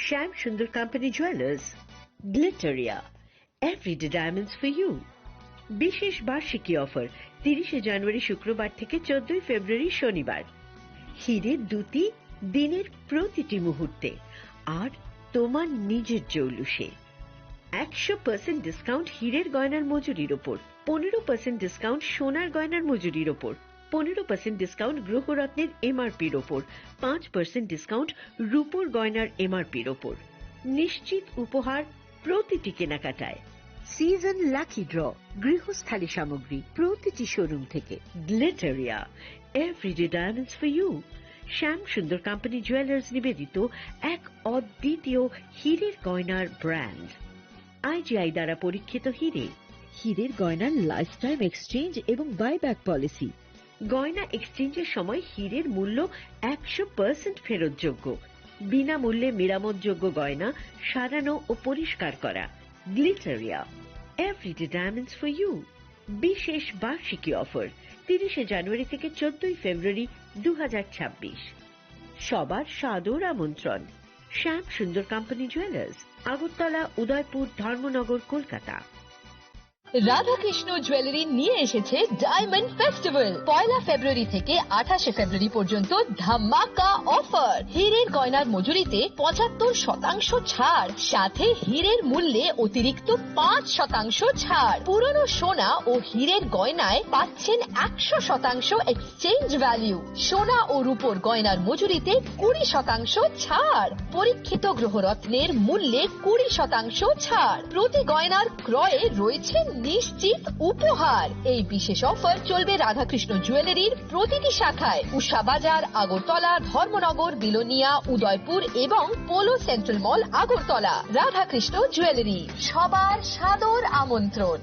Shyam Sundar Company Jewelers, Glitteria, Everyday Diamonds for you. বিশেষ বার্ষিকী offer 30 জানুয়ারি শুক্রবার থেকে 14 ফেব্রুয়ারি শনিবার। হীরের দুটি দিনের প্রতিটি মুহূর্তে আর তোমার নিজের জৌলুসে। 100% ডিসকাউন্ট হীরের গয়নার মজুরির ওপর, 15% ডিসকাউন্ট সোনার গয়নার মজুরির ওপর, 15% ডিসকাউন্ট গ্রহরত্নের এমআরপির ওপর, 5% ডিসকাউন্ট রূপোর গয়নার এমআরপির ওপর। নিশ্চিত উপহার প্রতিটি কেনাকাটায়। সিজন লাকি ড্র গৃহস্থালী সামগ্রী প্রতিটি শোরুম থেকে। Glitteria, everyday diamonds for you. Shyam Sundar company jewellers নিবেদিত এক অদ্বিতীয় হীরের গয়নার ব্র্যান্ড। আইজিআই দ্বারা পরীক্ষিত হীরে। হীরের গয়নার লাইফ টাইম এক্সচেঞ্জ এবং বাইব্যাক পলিসি। গয়না এক্সচেঞ্জের সময় হীরের মূল্য 100% ফেরতযোগ্য। বিনামূল্যে মেরামতযোগ্য গয়না সারানো ও পরিষ্কার করা। Glitteria, everyday diamonds for you. বিশেষ বার্ষিকী অফার 30 জানুয়ারি থেকে 14 ফেব্রুয়ারি 2026। সবার সাদর আমন্ত্রণ। শ্যাম Sundar company jewellers, Agartala, Udaipur, Dharmanagar, Kolkata. Radhakrishna jewellery নিয়ে এসেছে ডায়মন্ড ফেস্টিভ্যাল। 1 ফেব্রুয়ারি থেকে 28 ফেব্রুয়ারি পর্যন্ত ধামাকা অফার। হীরের গয়নার মজুরিতে 75% ছাড়, সাথে হীরের মূল্যে অতিরিক্ত 5% ছাড়। পুরনো সোনা ও হীরের গয়নায় পাচ্ছেন 100% এক্সচেঞ্জ ভ্যালু। সোনা ও রূপোর গয়নার মজুরিতে 20% ছাড়। পরীক্ষিত গ্রহরত্নের মূল্যে 20% ছাড়। প্রতি গয়নার ক্রয়ে রয়েছে নিশ্চিত উপহার। এই বিশেষ অফার চলবে রাধাকৃষ্ণ জুয়েলারির প্রতিটি শাখায়, উষা বাজার, আগরতলা, ধর্মনগর, বিলোনিয়া, উদয়পুর এবং পোলো সেন্ট্রাল মল, আগরতলা। রাধাকৃষ্ণ জুয়েলারি, সবার সাদর আমন্ত্রণ।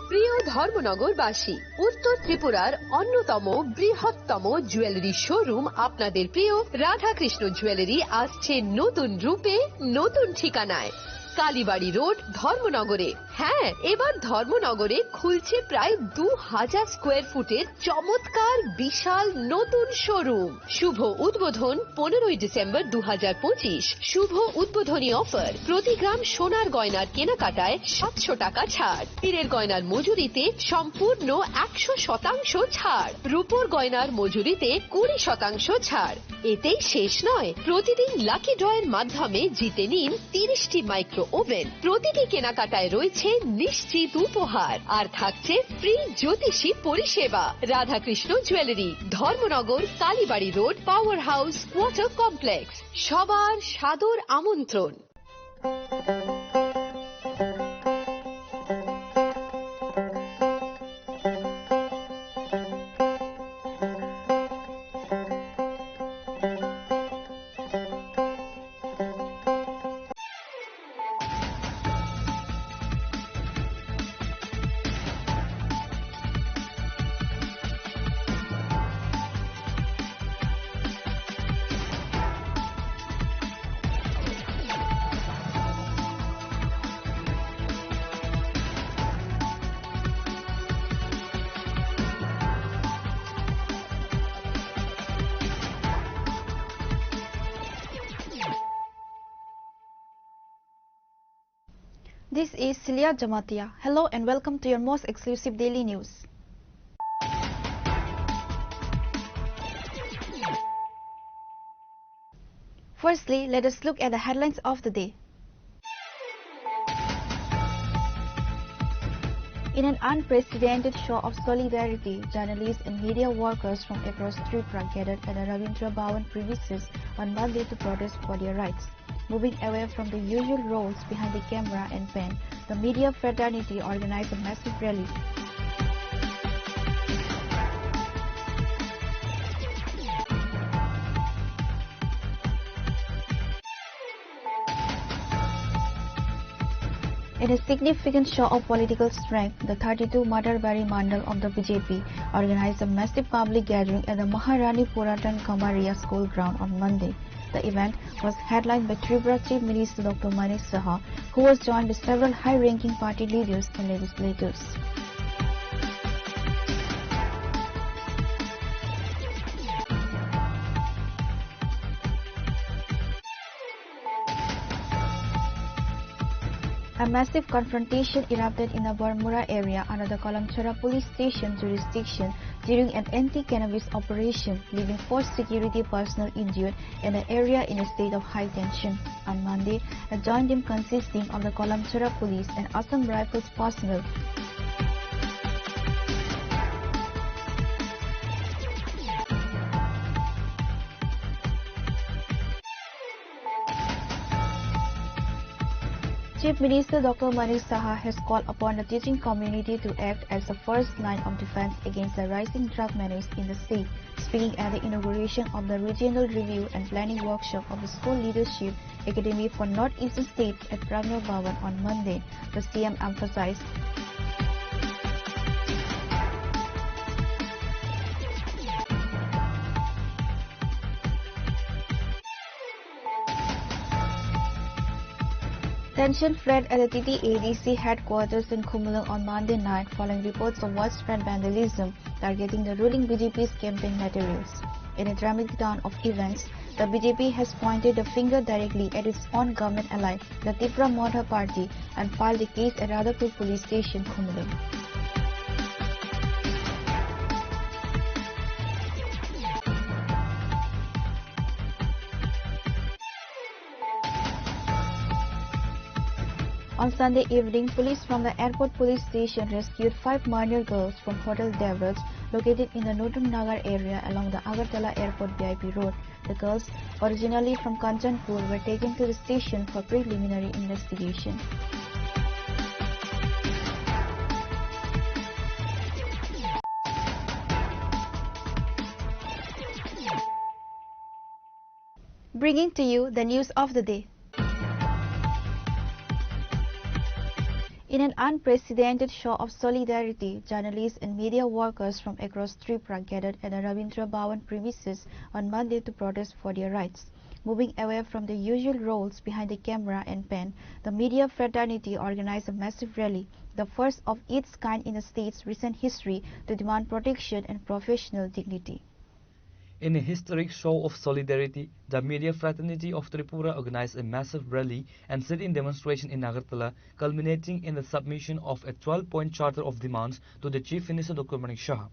প্রিয় ধর্মনগরবাসী, উত্তর ত্রিপুরার অন্যতম বৃহত্তম জুয়েলারি শোরুম আপনাদের প্রিয় রাধাকৃষ্ণ জুয়েলারি আসছে নতুন রূপে, নতুন ঠিকানায়। কালীবাড়ি রোড, ধর্মনগরে। হ্যাঁ, এবার ধর্মনগরে খুলছে প্রায় 2000 স্কোয়ার ফুটের চমৎকার বিশাল নতুন শোরুম। শুভ উদ্বোধন 15 ডিসেম্বর 2025। শুভ উদ্বোধনী অফার, প্রতি গ্রাম সোনার গয়নার কেনাকাটায় 700 টাকা ছাড়। হীরের গয়নার মজুরিতে সম্পূর্ণ 100% ছাড়। রূপোর গয়নার মজুরিতে 20% ছাড়। এতেই শেষ নয়, প্রতিদিন লাকি ড্রয়ের মাধ্যমে জিতে নিন 30টি মাইক্রো ওভেন। প্রতিটি কেনাকাটায় রয়েছে নিশ্চিত উপহার আর থাকছে ফ্রি জ্যোতিষী পরিষেবা। Radhakrishna jewellery, Dharmanagar, Kalibari road, power house, water complex. সবার সাদর আমন্ত্রণ। This is Celia Jamatia. Hello and welcome to your most exclusive daily news. Firstly, let us look at the headlines of the day. In an unprecedented show of solidarity, journalists and media workers from across Tripura gathered at the Ravindra Bhavan premises on Monday to protest for their rights. Moving away from the usual roles behind the camera and pen, the media fraternity organized a massive rally. In a significant show of political strength, the 32 Matarbari Mandal of the BJP organized a massive public gathering at the Maharani Puratan Kamaria School ground on Monday. The event was headlined by Tripura Chief Minister Dr. Manish Saha, who was joined by several high-ranking party leaders and legislators. A massive confrontation erupted in the Barmura area under the Kalamchara police station jurisdiction during an anti-cannabis operation, leaving 4 security personnel injured in the area in a state of high tension. On Monday, a joint team consisting of the Kalamchara police and Assam Rifles personnel Chief Minister Dr. Manish Saha has called upon the teaching community to act as the first line of defense against the rising drug menace in the state. Speaking at the inauguration of the Regional Review and Planning Workshop of the School Leadership Academy for Northeastern States at Pragna Bhavan on Monday, the CM emphasized tension flared at the TTADC headquarters in Kumulang on Monday night following reports of widespread vandalism targeting the ruling BJP's campaign materials. In a dramatic turn of events, the BJP has pointed the finger directly at its own government ally, the Tripura Morcha Party, and filed a case at Radhapur Police Station, Kumulang. On Sunday evening, police from the airport police station rescued 5 minor girls from Hotel Devraj, located in the Northern Nagar area along the Agartala Airport VIP road. The girls, originally from Kanchanpur, were taken to the station for preliminary investigation. Bringing to you the news of the day. In an unprecedented show of solidarity, journalists and media workers from across Tripura gathered at the Rabindra Bhavan premises on Monday to protest for their rights. Moving away from the usual roles behind the camera and pen, the media fraternity organized a massive rally, the first of its kind in the state's recent history, to demand protection and professional dignity. In a historic show of solidarity, the media fraternity of Tripura organized a massive rally and sit-in demonstration in Agartala, culminating in the submission of a 12-point charter of demands to the Chief Minister Dr. Manik Saha.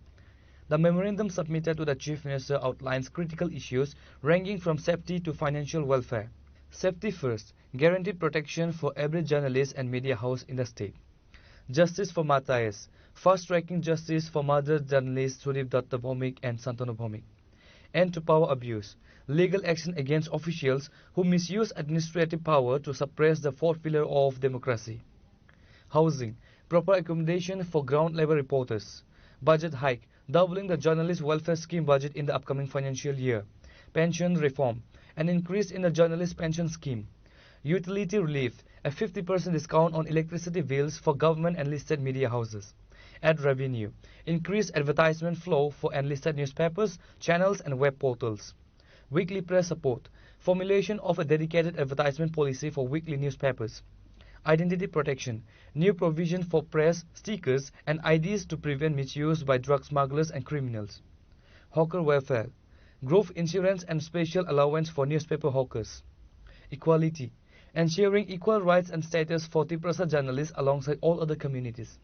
The memorandum submitted to the Chief Minister outlines critical issues ranging from safety to financial welfare. Safety first, guaranteed protection for every journalist and media house in the state. Justice for Matthias, fast-tracking justice for murdered journalists Sudip Datta Bhomik and Santanu Bhomik. End to power abuse, legal action against officials who misuse administrative power to suppress the fourth pillar of democracy. Housing, proper accommodation for ground level reporters. Budget hike, doubling the journalist welfare scheme budget in the upcoming financial year. Pension reform, an increase in the journalist pension scheme. Utility relief, a 50% discount on electricity bills for government and listed media houses. Ad revenue, increased advertisement flow for enlisted newspapers, channels and web portals. Weekly press support, formulation of a dedicated advertisement policy for weekly newspapers. Identity protection, new provision for press, stickers and IDs to prevent misuse by drug smugglers and criminals. Hawker welfare, growth insurance and special allowance for newspaper hawkers. Equality, ensuring equal rights and status for Tripura journalists alongside all other communities.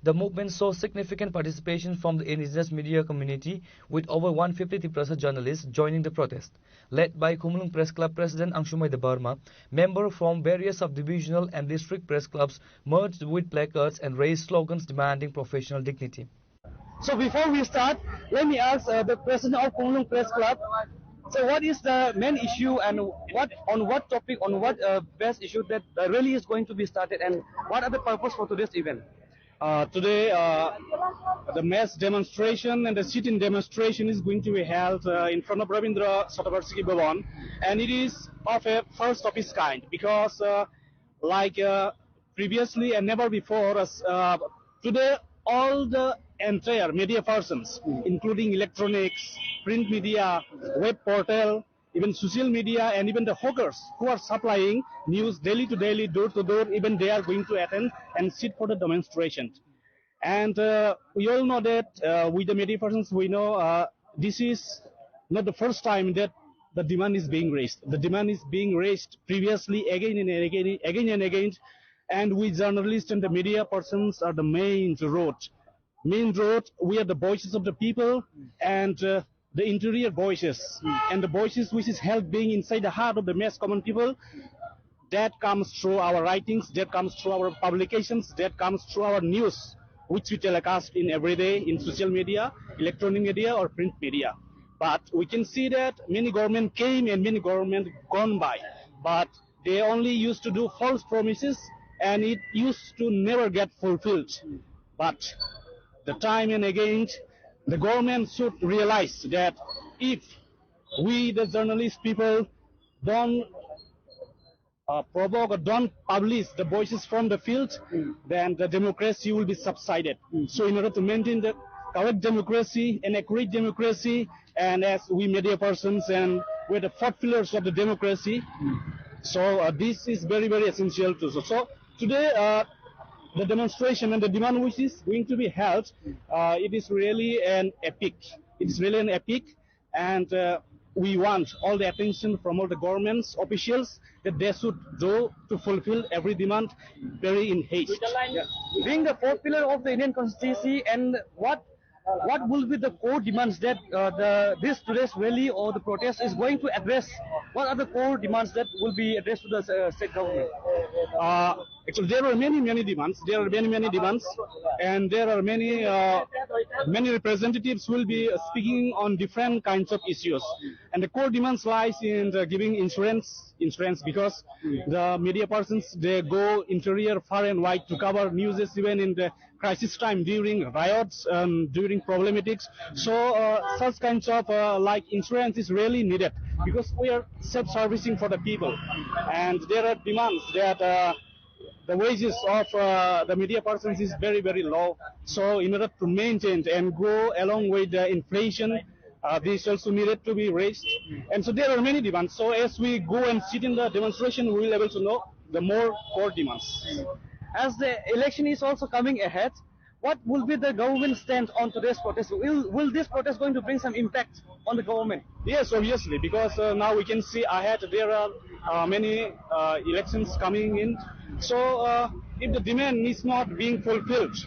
The movement saw significant participation from the indigenous media community, with over 150 Tripura journalists joining the protest, led by Kumulang Press Club President Angshumai Debarma. Members from various subdivisional and district press clubs merged with placards and raised slogans demanding professional dignity. So before we start, let me ask the president of Kumulang Press Club, so what is the main issue and what topic, best issue that really is going to be started, and what are the purpose for today's event? Today, the mass demonstration and the sit-in demonstration is going to be held in front of Rabindra Shatavarshiki Bhavan, and it is of a first of its kind because, previously and never before, today all the entire media persons, including electronics, print media, web portal, even social media, and even the hawkers who are supplying news daily to daily, door to door, even they are going to attend and sit for the demonstration. And we all know that with the media persons, we know this is not the first time that the demand is being raised. The demand is being raised previously again and again, and we journalists and the media persons are the main road. We are the voices of the people, and the interior voices, and the voices which is held being inside the heart of the mass common people. That comes through our writings, that comes through our publications, that comes through our news, which we telecast in every day in social media, electronic media or print media. But we can see that many government came and many government gone by, but they only used to do false promises, and it used to never get fulfilled. But the time and again, the government should realize that if we, the journalist people, don't provoke or don't publish the voices from the field, then the democracy will be subsided. So in order to maintain the correct democracy and accurate democracy, and as we media persons and we're the fourth pillars of the democracy, so this is very, very essential too. So today, the demonstration and the demand which is going to be held, it is really an epic. It is really an epic, and we want all the attention from all the governments officials that they should do to fulfill every demand very in haste. Being the fourth pillar of the Indian Constitution, and what will be the core demands that this today's rally or the protest is going to address? What are the core demands that will be addressed to the state government? Actually, there are many demands. There are many demands, and there are many representatives will be speaking on different kinds of issues. And the core demands lies in giving insurance because the media persons, they go interior far and wide to cover news even in the crisis time, during riots, during problematics. So such kinds of like insurance is really needed, because we are self-servicing for the people, and there are demands that the wages of the media persons is very, very low. So in order to maintain and go along with the inflation, this also needed to be raised. And so there are many demands. So as we go and sit in the demonstration, we will be able to know the more core demands. As the election is also coming ahead, what will be the government stand on today's protest? Will this protest going to bring some impact on the government? Yes, obviously, because now we can see ahead there are many elections coming in. So if the demand is not being fulfilled,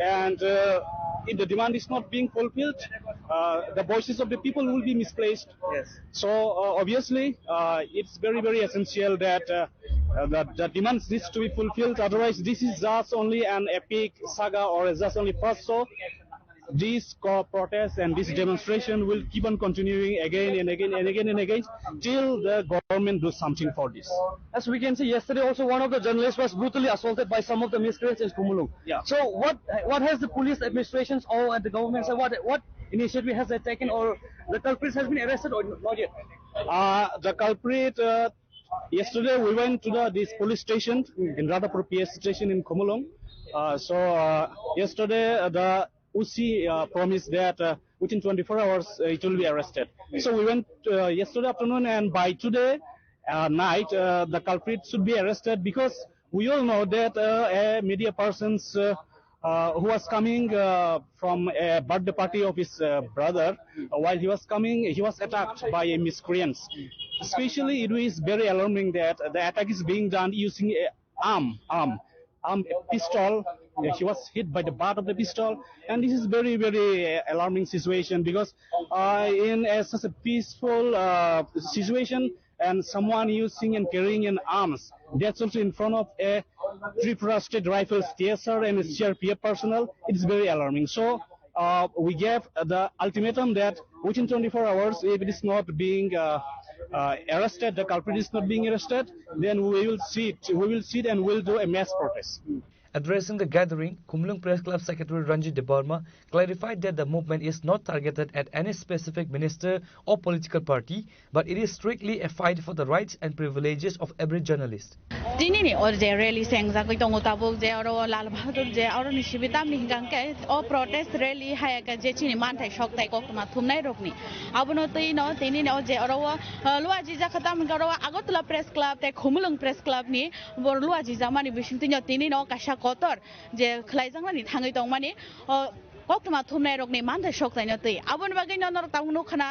and if the demand is not being fulfilled, the voices of the people will be misplaced. Yes. So obviously, it's very, very essential that the demands needs to be fulfilled. Otherwise, this is just only an epic saga or just only first show. This protest and this demonstration will keep on continuing again and again and again and again till the government does something for this. As we can see, yesterday also one of the journalists was brutally assaulted by some of the miscreants in Khumulung. Yeah. So what has the police administrations or the government said? What initiative has they taken, or the culprits has been arrested or not yet? The culprit, yesterday we went to this police station in Radhapur PS station in Khumulung. Yesterday the UC promised that within 24 hours it will be arrested. So we went yesterday afternoon, and by today night the culprit should be arrested, because we all know that a media persons who was coming from a birthday party of his brother, while he was coming, he was attacked by a miscreants. Especially it is very alarming that the attack is being done using a pistol. He was hit by the butt of the pistol, and this is very, very alarming situation, because in such a peaceful situation, and someone using and carrying an arms, that's also in front of a Tripura State Rifles TSR and CRPF personnel, it's very alarming. So we gave the ultimatum that within 24 hours, if it is not being arrested, the culprit is not being arrested, then we will sit and we'll do a mass protest. Addressing the gathering, Khumulung Press Club Secretary Ranjit Debarma clarified that the movement is not targeted at any specific minister or political party, but it is strictly a fight for the rights and privileges of every journalist. Tinini or the rally saying that we don't taboo there or Lalbadur there or Nishibitam Linganke or protest rally Hayaka Jechini Manta shock take off Matumai Rokni. Abunotino, Tinin or the Oroa, Luajiza Katam Garoa, Agotla Press Club, the Khumulung Press Club ni, or Luajiza money wishing Tino Tinino Kasha Kotor, the Klaizangani Hangitong money, or কতমা থুমনাই রকনি মানথাই সকতাইনো তৈ আবনি বাগै ননর তাউনো খানা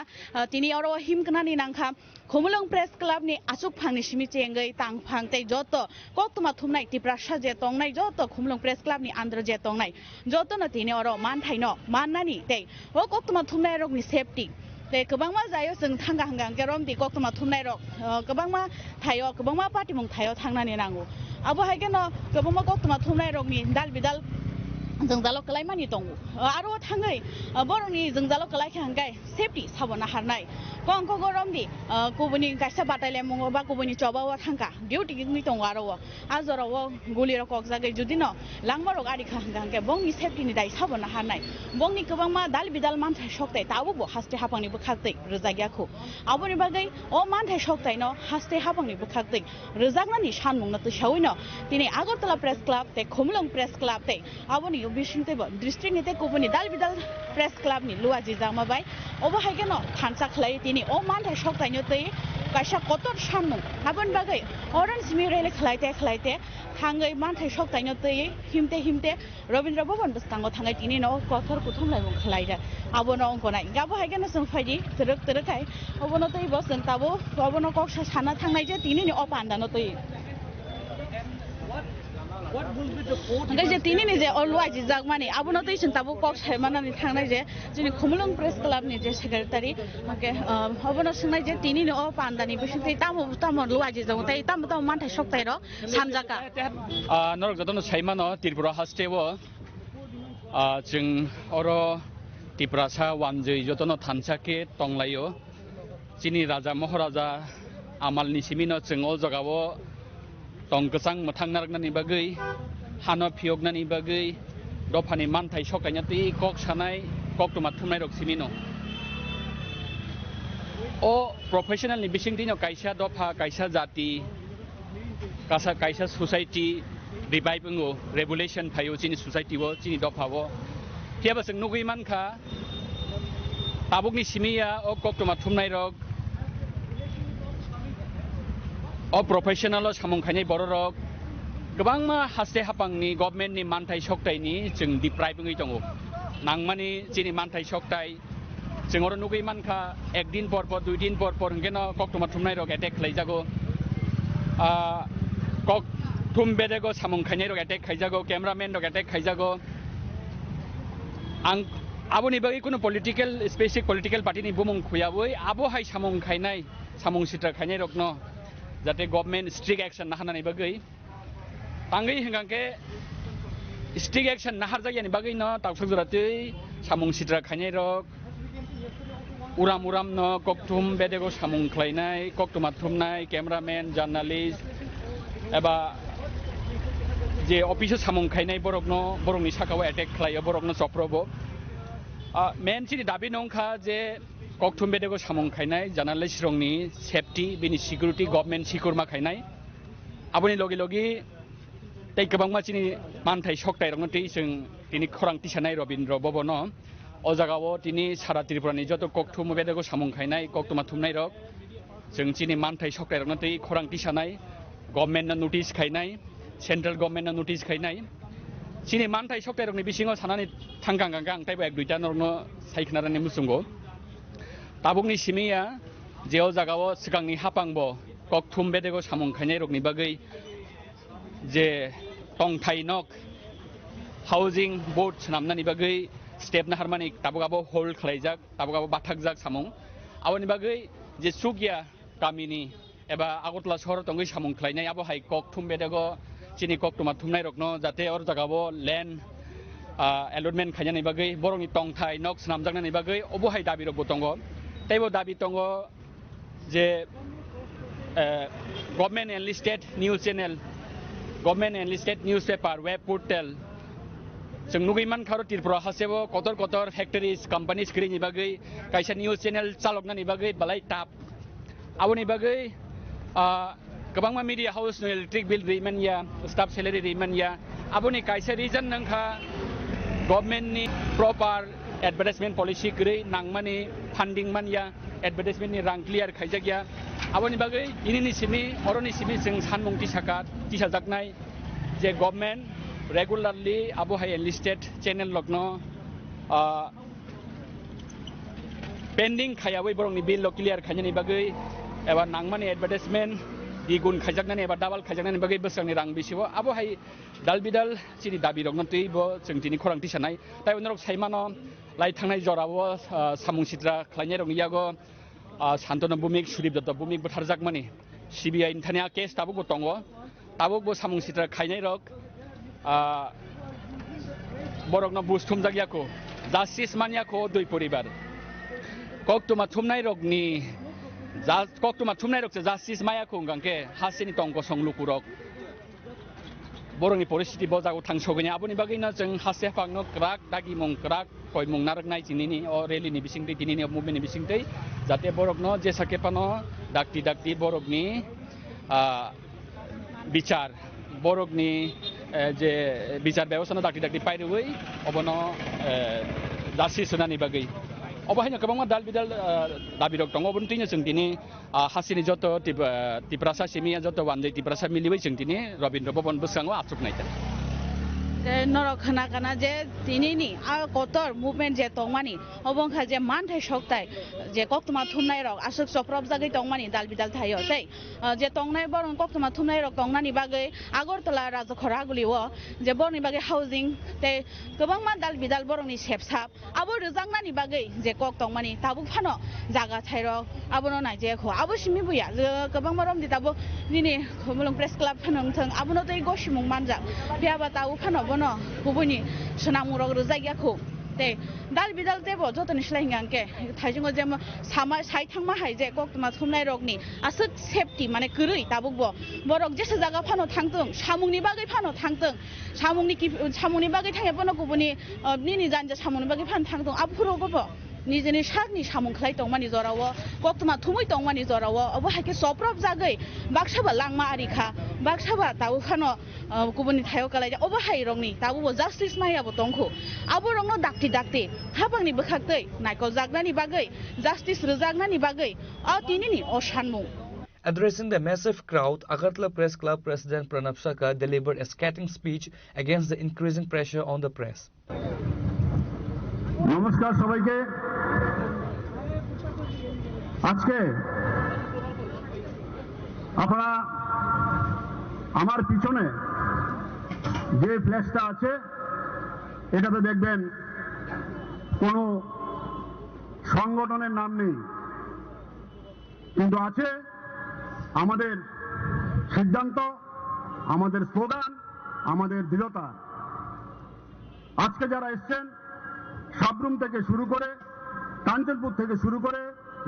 তিনি অর হিমকনানি নাংখা খুমুলং press club ni asuk phang ni simi chengai tang phang tei joto kotuma thumnai tiprasha je tongnai joto khumlong press club ni andra je tongnai joto na tini oro man thaino mannani tei o kotuma thumnai rok ni safety tei kobangma jayo जों थांगा हांगां केरम di kotuma thumnai rok kobangma thayo kobangma party mung thayo thangnani nangu abo haigeno kobangma kotuma thumnai rok ni dal bidal जों जालो कलाय मानि दङ आरो थाङै बरनि जों जालो कलाय खांगाय सेफटि साबना हारनाय कंक गरमनि गुबुनि गायसा बाटायले मङ बा गुबुनि चबाव थांगा डिउटि नि दङ आरो आजराव गुलि रकक जागै जुदिनो लांमारक आरि खांगांगे बंनि सेफटि नि दाय साबना हारनाय बंनि गोबां मा दाल बिदाल मानथाय सकताय ताबो बो हास्ते हापांनि बखागदै रोजागियाखौ आबोनि बागै अ मानथाय सकतायनो हास्ते हापांनि बखागदै रोजागनानि सानमुंनो तसावैनो दिनै आगरतला प्रेस क्लाब ते खुमलुं प्रेस क्लाब ते आबोनि बिसिंतेबो डिस्ट्रिक्ट निते गुबुनि दाल बिदाल प्रेस क्लाब नि लुवाजि जामाबाय अबो हायगेनो थानसा खलाय दिनै अ मानथाय सकतायनो तै गायसा कतर सानमुं आबोनि बागै अरेन्ज मिरेले खलायते थाङै मानथाय सकतायनो तै हिमते रवीन्द्र भवन बस्तांगो थाङै दिनै न कथर कुथुमलायमुं खलायदा आबोनो अंकनाय गाबो हायगेनो जों फायदि तरकाय अबोनो तै बसन ताबो अबोनो कक्सा साना थांनाय जे दिनै नि अपान्दानो तै ओंखाय जे दिनैनि जे अलुवाजि जागमानि आबोनो तै जों ताबो कक्सा मानानि थांनाय जे जोंनि खुमलुं प्रेस क्लाबनि जे सेक्रेटारि ओके अबोनो सोंनाय जे दिनैनि अपान्दानि बिसिंथै तामो लुवाजि जागो तै तामो मानथाय सकताय र सानजाका नरक जतन साइमानो त्रिपुरा हास्टेवो जों अरो त्रिपुरा सा वानजै जतन थानसाके तंलायो जिनि राजा महाराजा आमालनि सिमिनो जों अ जगावो तंगसां मथांनारगनानि बागै हानो फियगनानि बागै दफानि मानथाय सकायना तै कक सानाय कक्टमा थुमनाय रक सिमिनो ओ प्रोफेशनलनि बिसिंथिनो कायसा दफा कायसा जाति कायसा सोसाइटी रिभाइबिंगो रेगुलेशन फायो जिनि सोसाइटीवो जिनि दफावो थियाबा जों नुगै मानखा ताबुकनि सिमिया ओ कक्टमा थुमनाय रक अ प्रोफेशनल सामुंखायनाय बर रक गोबां मा हास्ते हापांनि गभर्नमेन्टनि मानथाय सकतायनि जों डिप्राइबिंगै दङ नांमानि जिनि मानथाय सकताय जों अर नुगै मानखा एक दिन पर 2 दिन पर हंगेनो कक्टमा थुमनाय रक एटेक खालायजागो कक थुम बेदेगो सामुंखायनाय रक एटेक खायजागो कैमरामैन रक एटेक खायजागो आं आबोनि बागै कुनु पलिटिकल स्पेसिफिक पलिटिकल पार्टीनि बुमुं खुयाबै आबो हाय सामुंखायनाय सामुं सित्र खायनाय रक न जाते गभर्नमेंट स्ट्रिक्ट एक्शन नाहानानै बागै तांगै हंगांके स्ट्रिक्ट एक्शन नाहार जायनि बागै न तावसक जरातै सामुं सित्र खायनाय रक उराम न कक्टुम बेदेगो सामुं खलायनाय कक्टमा थुमनाय कैमरामैन जर्नालिस्ट एबा जे अफिस सामुं खायनाय बरकनि साखाव एटेक खलायो बरकनो सफ्रबो मेन सिनि दाबि नंखा जे कक्टुम बेदेगो सामुं खायनाय जर्नालिस्ट रंनि सेफ्टी बिनि सिकिउरिटी गभर्नमेंट सिकुरमा खायनाय आबोनि लगे तै गोबां मानसिनि मानथाय सकताय रंनो तै जों दिनै खरां तिसानाय रवीन्द्र भवन अ जागाव दिनै सारा त्रिपुरानि जत कक्टुम बेदेगो सामुं खायनाय कक्टमा थुमनाय रक जों दिनै मानथाय सकताय रंनो तै खरां तिसानाय गभर्नमेंटनो नोटिस खायनाय सेंट्रल गभर्नमेंटनो नोटिस खायनाय दिनै मानथाय सकताय रंनि बिसिङाव सानानै थांगांगांगा आं ताइबो एक दुइटा नरनो सायखनारानि मुसुंगो ताबुकनि सिमिया जेव जागाव सिगांनि हापांबो कक्टुम बेदेगो सामुं खायनाय रकनि बागै जे तंथायनक हाउसिंग बोर्ड नामनानि बागै स्टेप नाहारमानि ताबुकाबो होल्ड खालायजाक ताबुकाबो बाथाकजाक सामुं आबोनि बागै जे सुगिया गामिनि एबा आगरतला सहर तंगै सामुं खलायनाय आबो हाय कक्टुम बेदेगो जिनि कक्टमा थुमनाय रकनो जाते अर जागाव लैंड एलटमेंट खायनायनि बागै बरंनि तंथाय नक नामजाकनायनि बागै अबो हाय दाबि रकबो दङ तैबो दाबि दङ जे government enlisted news channel government enlisted news paper web portal जों नुगै मानखारो त्रिपुरा हासेबो कतर फैक्टरीज कंपनीज क्रिनि बागै कायसा न्यूज चैनल चालकनानि बागै बालाय टाप आबोनि बागै गोबां मा मीडिया हाउस नो इलेक्ट्रिक बिल रिमानिया स्टाफ सैलरी रिमानिया आबोनि कायसा रिजन नंखा गभर्नमेंटनि प्रॉपर एडवर्टाइजमेंट पॉलिसी गरै नांमानि फंडिंग मानिया एडवर्टाइजमेंटनि रां क्लियर खायजागिया आबोनि बागै इनिनि सिमि अरनि सिमि जों सानमुंथि साका तिसाजाकनाय जे गभर्नमेंट रेगुलारली आबो हाय enlisted channel लग्नो pending खायाबै बरंनि bill clear खायनायनि बागै एबा नांमानि एडभार्टाइजमेन्ट दिगुन खायजागनानै एबा डाबल खायजागनायनि बागै बोसोरनि रां बिसिबो आबोहाय दालबिदाल सिरि दाबि रगन तैबो जोंथिनि खरांथि सानाय ताइ उनाव साइमानो लाई थांनाय जरावो सामुं सित्रा खालायनाय रं यागो सान्तनु बुमिक सुदीप दत्त बुमिक बुथारजागमानि सिबिआइ थानिया केस ताबो दङ ताबो सामुं सित्रा खायनाय रग बरगनो बुस्थुम जागियाखौ जास्टिस मानियाखौ दुइ परिबार कक्टुमा थुमनाय रगनि कक्टुमा थुमनाय रगसे जास्टिस मायाखौ गांके हासिनि टंक संलुकु रग बरंनि परिस्थिति बजागो थांसगैनि आबुनि बागैनो जों हासे फांनो क्राक दागि मुं क्राक कय मुं नारगनाय दिनैनि अ रेलिनि बिसिंदै दिनैनि मुभमेन्टनि बिसिंदै जाहाथे बरगनो जेसाकेपानो दाक्ति बरगनि बिचार बरगनि जे बिचार बेवस्थानो दाक्ति पाइरुयै अबनो जास्टिस होनानि बागै अबहायनो गोबां दाल बिदाल दाबि रग दङ अबनथिनो जों दिनै हासिनि जत तिप्रासा सिमिया जत वानदै तिप्रासा मिलिबै जों दिनै रबीन्द्र भवन बोसाङाव आथुकनाय नरक खाना खाना जे दिनैनि कतर मुभमेन्ट जे दंमानि अबंखा जे मानथाय सकताय जे कक्टुमा थुमनाय रग आसुक सप्रब जागै दंमानि दाल बिदाल थायो तै जे तंनाय बरं कक्टुमा थुमनाय रग दंनानि बागै आगरतला राजखरा गुलिव जे बरनि बागै हाउसिंग तै गोबां मा दाल बिदाल बरंनि सेबसाब आबो रोजांनानि बागै जे कक दंमानि ताबु फानो जागा थायरक आबोनो नायजेखौ आबो सिमि बुया जे गोबां मारम दि ताबु दिनै मुलुग प्रेस क्लाब फानोंथों आबोनो तै गसिमुं मानजा बियाबा ताबु फानो बनो गुबुननि सोनामुरग रोजागियाखौ ते दाल बिदाल तेबो जतनि स्लाइंगांके थाइजों जे सामा साइ थांमा हाय जे कक्टुमा थुमनाय रगनि आसो सेफटि माने गरै ताबुबो बरक जेसे जागा फानो थांथों सामुंनि बागै फानो थांथों सामुंनि बागै थाङे बनो गुबुननि निनि जानजे सामुंनि बागै फानो थांथों आबुरगबो निजेनि सारनि सामुं खालाय दंमानि जरावो कक्टुमा थुमै दंमानि जरावो अब हायके सप्रब जागै बाक्साबा लांमा आरिखा बाक्साबा ताबु फानो गुबुननि थायो कालाय अब हाय रंनि ताबुबो जास्टिस मायाबो दंखौ आबो रंनो दाक्ति हाबांनि बोखाक्तै नायको जागनानि बागै जास्टिस रोजागनानि बागै तिनिनि असानमुं. Addressing the massive crowd, Agartala Press Club President Pranab Saka delivered a scathing speech against the increasing pressure on the press. নমস্কার সবাইকে আজকে আপনারা আমার পিছনে যে ফ্ল্যাশটা আছে এটাতে দেখবেন কোনো সংগঠনের নাম নেই কিন্তু আছে আমাদের সিদ্ধান্ত আমাদের স্লোগান আমাদের দৃঢ়তা আজকে যারা এসেছেন সাবরুম থেকে শুরু করে কাঞ্চনপুর থেকে শুরু করে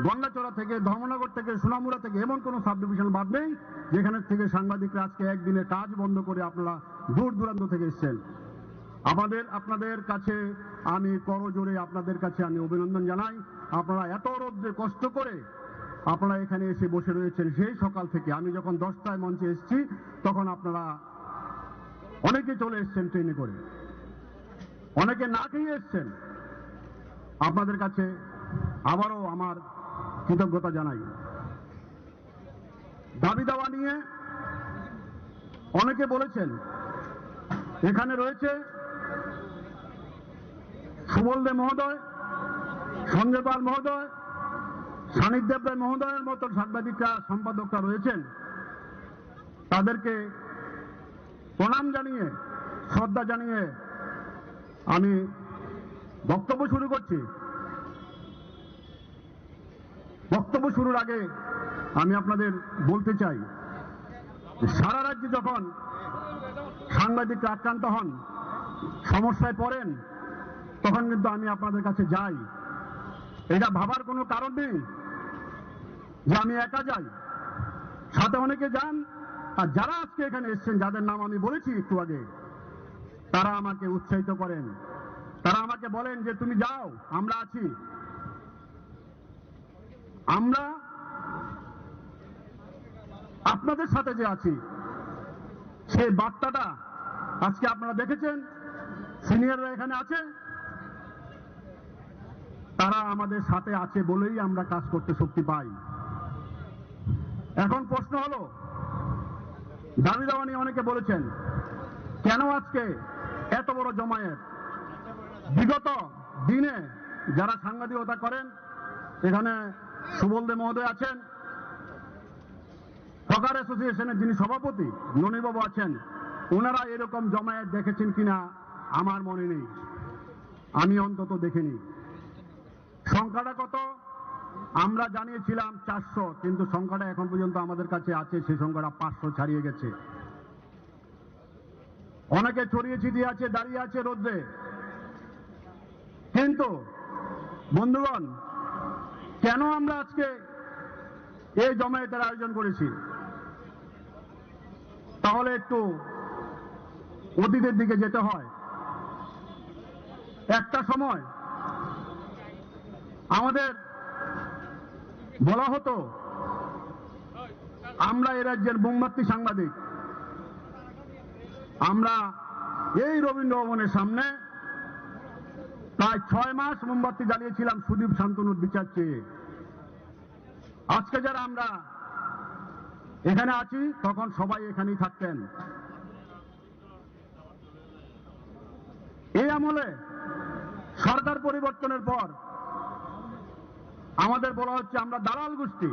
গন্ডাচড়া থেকে ধর্মনগর থেকে সোনামুড়া থেকে এমন কোনো সাব ডিভিশন বাদ নেই যেখানে থেকে সাংবাদিকরা আজকে একদিনে কাজ বন্ধ করে আপনারা দূর দূরান্ত থেকে এসেছেন আপনাদের কাছে আমি করজোড়ে আপনাদের কাছে আমি অভিনন্দন জানাই আপনারা এত রোদ্রে কষ্ট করে আপনারা এখানে এসে বসে রয়েছেন সেই সকাল থেকে আমি যখন 10টায় মঞ্চে এসেছি তখন আপনারা অনেকে চলে এসেছেন ট্রেনে করে অনেকে না খেয়ে এসেছেন আপনাদের কাছে আবারও আমার কৃতজ্ঞতা জানাই দাবি দাওয়া নিয়ে অনেকে বলেছেন এখানে রয়েছে সুবল দে মহোদয় সঞ্জয় পাল মহোদয় সানিক দেব রায় মহোদয়ের মতো সাংবাদিকরা সম্পাদকরা রয়েছেন তাদেরকে প্রণাম জানিয়ে শ্রদ্ধা জানিয়ে আমি বক্তব্য শুরু করছি বক্তব্য শুরুর আগে আমি আপনাদের বলতে চাই সারা রাজ্যে যখন সাংবাদিকরা আক্রান্ত হন সমস্যায় পড়েন তখন কিন্তু আমি আপনাদের কাছে যাই এটা ভাবার কোনো কারণ নেই যে আমি একা যাই সাথে অনেকে যান আর যারা আজকে এখানে এসেছেন যাদের নাম আমি বলেছি একটু আগে তারা আমাকে উৎসাহিত করেন তারা আমাকে বলেন যে তুমি যাও আমরা আছি আমরা আপনাদের সাথে যে আছি সেই বার্তাটা আজকে আপনারা দেখেছেন সিনিয়ররা এখানে আছে তারা আমাদের সাথে আছে বলেই আমরা কাজ করতে শক্তি পাই এখন প্রশ্ন হলো দাবি দাওয়া নিয়ে অনেকে বলেছেন কেন আজকে এত বড় জমায়েত বিগত দিনে যারা সাংবাদিকতা করেন, এখানে সুবল দে মহোদয় আছেন, হকার অ্যাসোসিয়েশনের যিনি সভাপতি ননীবাবু আছেন, ওনারা এরকম জমায়েত দেখেছেন কিনা আমার মনে নেই, আমি অন্তত দেখিনি। সংখ্যাটা কত আমরা জানিয়েছিলাম 400, কিন্তু সংখ্যাটা এখন পর্যন্ত আমাদের কাছে আছে, সেই সংখ্যাটা 500 ছাড়িয়ে গেছে। অনেকে ছড়িয়ে ছিটিয়ে আছে, দাঁড়িয়ে আছে রোদ্রে। কিন্তু বন্ধুগণ, কেন আমরা আজকে এই জমায়েতের আয়োজন করেছি? তাহলে একটু অতীতের দিকে যেতে হয়। একটা সময় আমাদের বলা হতো আমরা এ রাজ্যের মোমবাতি সাংবাদিক। আমরা এই রবীন্দ্র ভবনের সামনে প্রায় 6 মাস মোমবাতি জ্বালিয়েছিলাম সুদীপ শান্তনুর বিচার চেয়ে। আজকে যারা আমরা এখানে আছি, তখন সবাই এখানেই থাকতেন। এই আমলে সরকার পরিবর্তনের পর আমাদের বলা হচ্ছে আমরা দালাল গোষ্ঠী,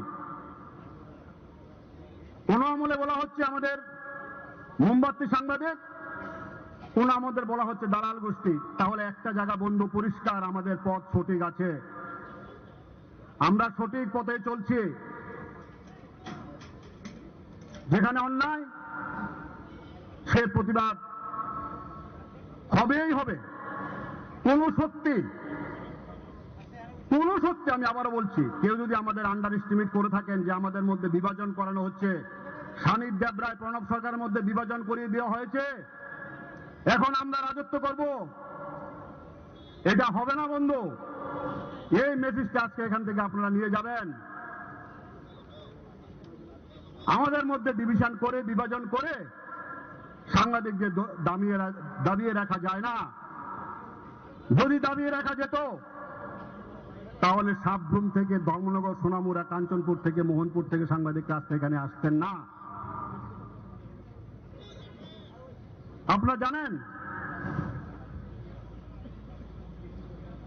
কোন আমলে বলা হচ্ছে আমাদের মোমবাতি সাংবাদিক, কোন আমাদের বলা হচ্ছে দালাল গোষ্ঠী। তাহলে একটা জায়গা বন্ধু পরিষ্কার, আমাদের পথ সঠিক আছে, আমরা সঠিক পথে চলছি। যেখানে অন্যায় সে প্রতিবাদ হবেই হবে। কোন সত্যি আমি আবারও বলছি, কেউ যদি আমাদের আন্ডার এস্টিমেট করে থাকেন যে আমাদের মধ্যে বিভাজন করানো হচ্ছে, সানিদ দেবরায় প্রণব সরকারের মধ্যে বিভাজন করিয়ে দেওয়া হয়েছে, এখন আমরা রাজত্ব করব, এটা হবে না বন্ধু। এই মেসেজটা আজকে এখান থেকে আপনারা নিয়ে যাবেন। আমাদের মধ্যে ডিভিশন করে, বিভাজন করে সাংবাদিকদের দাবিয়ে রাখা যায় না। যদি দাবিয়ে রাখা যেত তাহলে সাবরুম থেকে, ধর্মনগর, সোনামুড়া, কাঞ্চনপুর থেকে, মোহনপুর থেকে সাংবাদিকরা আজকে এখানে আসতেন না। আপনারা জানেন,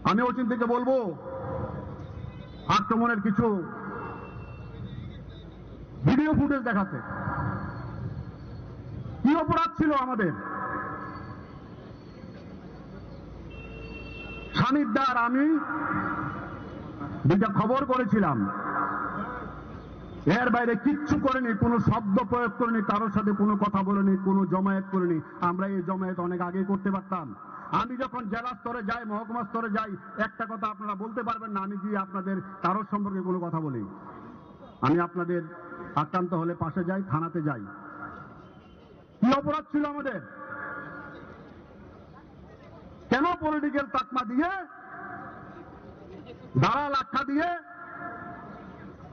আমি অচিন থেকে বলবো আক্রমণের কিছু ভিডিও ফুটেজ দেখাতে। কি অপরাধ ছিল আমাদের? সানিদ্দার আমি দুইটা খবর করেছিলাম, এর বাইরে কিচ্ছু করেনি, কোনো শব্দ প্রয়োগ করেনি, কারোর সাথে কোনো কথা বলেনি, কোনো জমায়েত করেনি। আমরা এই জমায়েত অনেক আগে করতে পারতাম। আমি যখন জেলা স্তরে যাই, মহকুমা স্তরে যাই, একটা কথা আপনারা বলতে পারবেন না আমি গিয়ে আপনাদের কারোর সম্পর্কে কোনো কথা বলি। আমি আপনাদের আক্রান্ত হলে পাশে যাই, থানাতে যাই। কি অপরাধ ছিল আমাদের? কেন পলিটিক্যাল তাকমা দিয়ে, দালাল আখ্যা দিয়ে,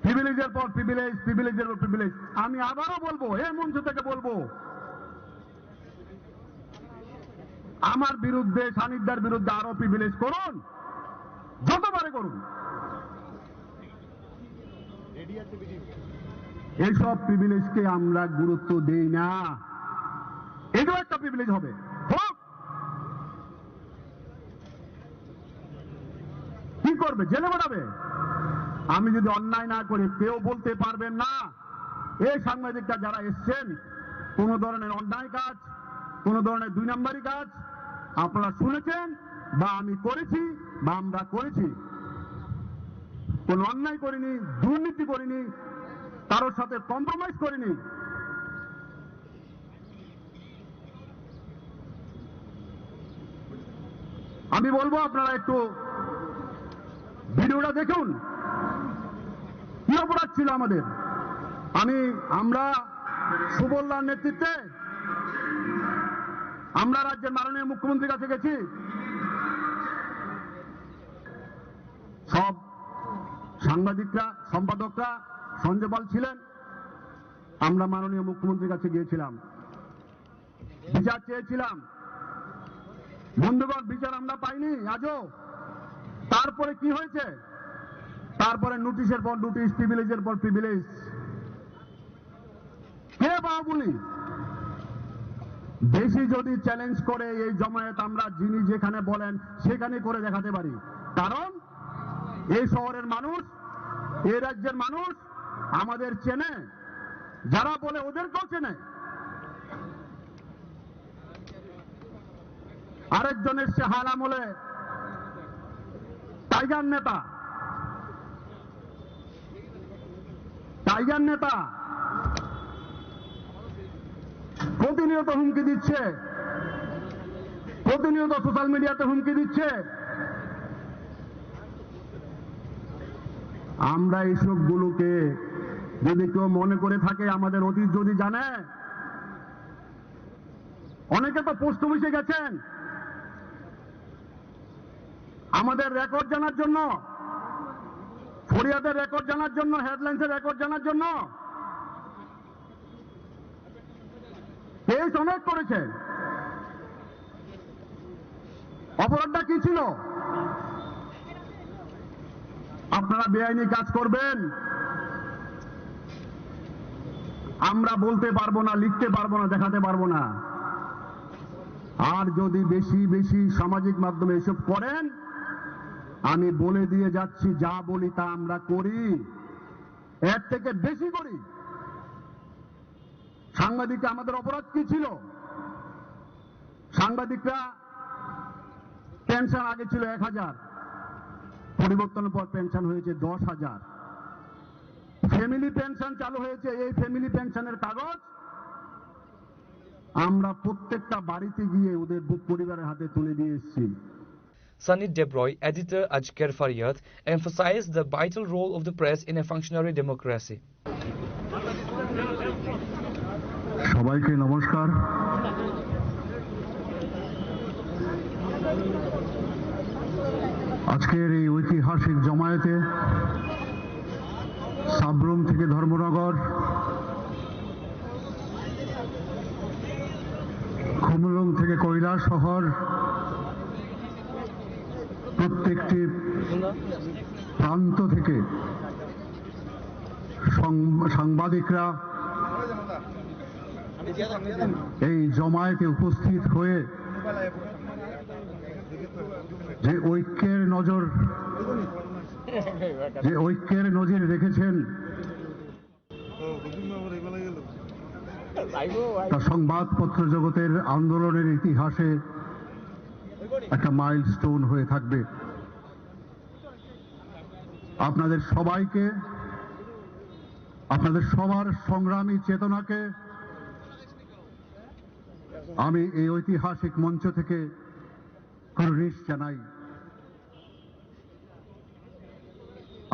প্রিভিলেজের পর প্রিভিলেজ, প্রিভিলেজের পর প্রিভিলেজ। আমি আবারও বলবো, এই মঞ্চ থেকে বলবো, আমার বিরুদ্ধে, সানিদ্দার বিরুদ্ধে আরো প্রিভিলেজ করুন, যতবারে করুন। এইসব প্রিভিলেজকে আমরা গুরুত্ব দেই না। এটাও একটা প্রিভিলেজ হবে, কি করবে? জেলে বাড়াবে। আমি যদি অন্যায় না করি, কেউ বলতে পারবেন না এই সাংবাদিকরা যারা এসছেন কোন ধরনের অন্যায় কাজ, কোন ধরনের 2 নম্বরী কাজ আপনারা শুনেছেন বা আমি করেছি বা আমরা করেছি। কোন অন্যায় করিনি, দুর্নীতি করিনি, কারোর সাথে কম্প্রোমাইজ করিনি। আমি বলবো আপনারা একটু ভিডিওটা দেখুন, কি অপরাধ ছিল আমাদের। আমরা সুবলদার নেতৃত্বে আমরা রাজ্যের মাননীয় মুখ্যমন্ত্রীর কাছে গেছি, সব সাংবাদিকরা, সম্পাদকরা, সঞ্জয় পাল ছিলেন। আমরা মাননীয় মুখ্যমন্ত্রীর কাছে গিয়েছিলাম, বিচার চেয়েছিলাম। বন্ধুগণ, বিচার আমরা পাইনি আজও। তারপরে কি হয়েছে? তারপরে নোটিশের পর নোটিশ, প্রিভিলেজের পর প্রিভিলেজ। কে বাহুবলী? বেশি যদি চ্যালেঞ্জ করে এই জমায়েত আমরা যিনি যেখানে বলেন সেখানে করে দেখাতে পারি। কারণ এই শহরের মানুষ, এই রাজ্যের মানুষ আমাদের চেনে, যারা বলে ওদেরকেও চেনে। আরেকজন এসছে হাল আমলে টাইগার নেতা, প্রতিনিয়ত হুমকি দিচ্ছে, প্রতিনিয়ত সোশ্যাল মিডিয়াতে হুমকি দিচ্ছে। আমরা এইসব গুলোকে যদি কেউ মনে করে থাকে, আমাদের অতীত যদি জানে, অনেকে তো পোস্ট অফিসে গেছেন আমাদের রেকর্ড জানার জন্য, ফরিয়াদের রেকর্ড জানার জন্য, হেডলাইন্সের রেকর্ড জানার জন্য। কেস অনেক করেছে। অপরাধটা কি ছিল? আপনারা বেআইনি কাজ করবেন, আমরা বলতে পারবো না, লিখতে পারবো না, দেখাতে পারবো না। আর যদি বেশি বেশি সামাজিক মাধ্যমে এসব করেন, আমি বলে দিয়ে যাচ্ছি, যা বলি তা আমরা করি, এর থেকে বেশি করি। সাংবাদিকরা আমাদের অপরাধ কি ছিল? সাংবাদিকরা পেনশন আগে ছিল 1000, পরিবর্তনের পর পেনশন হয়েছে 10,000। ফ্যামিলি পেনশন চালু হয়েছে। এই ফ্যামিলি পেনশনের কাগজ আমরা প্রত্যেকটা বাড়িতে গিয়ে ওদের পরিবারের হাতে তুলে দিয়ে এসেছি। Sunny Debroy, editor Ajker Faryat, emphasized the vital role of the press in a functionary democracy. সবাইকে নমস্কার। আজকের এই ঐতিহাসিক জমায়েতে সাবরুম থেকে ধর্মনগর, খুমলুং থেকে কৈলাসহর, প্রত্যেকটি প্রান্ত থেকে সাংবাদিকরা এই জমায়েতে উপস্থিত হয়ে যে ঐক্যের নজির রেখেছেন, তা সংবাদপত্র জগতের আন্দোলনের ইতিহাসে একটা মাইলস্টোন হয়ে থাকবে। আপনাদের সবাইকে, আপনাদের সবার সংগ্রামী চেতনাকে আমি এই ঐতিহাসিক মঞ্চ থেকে কুর্নিশ জানাই।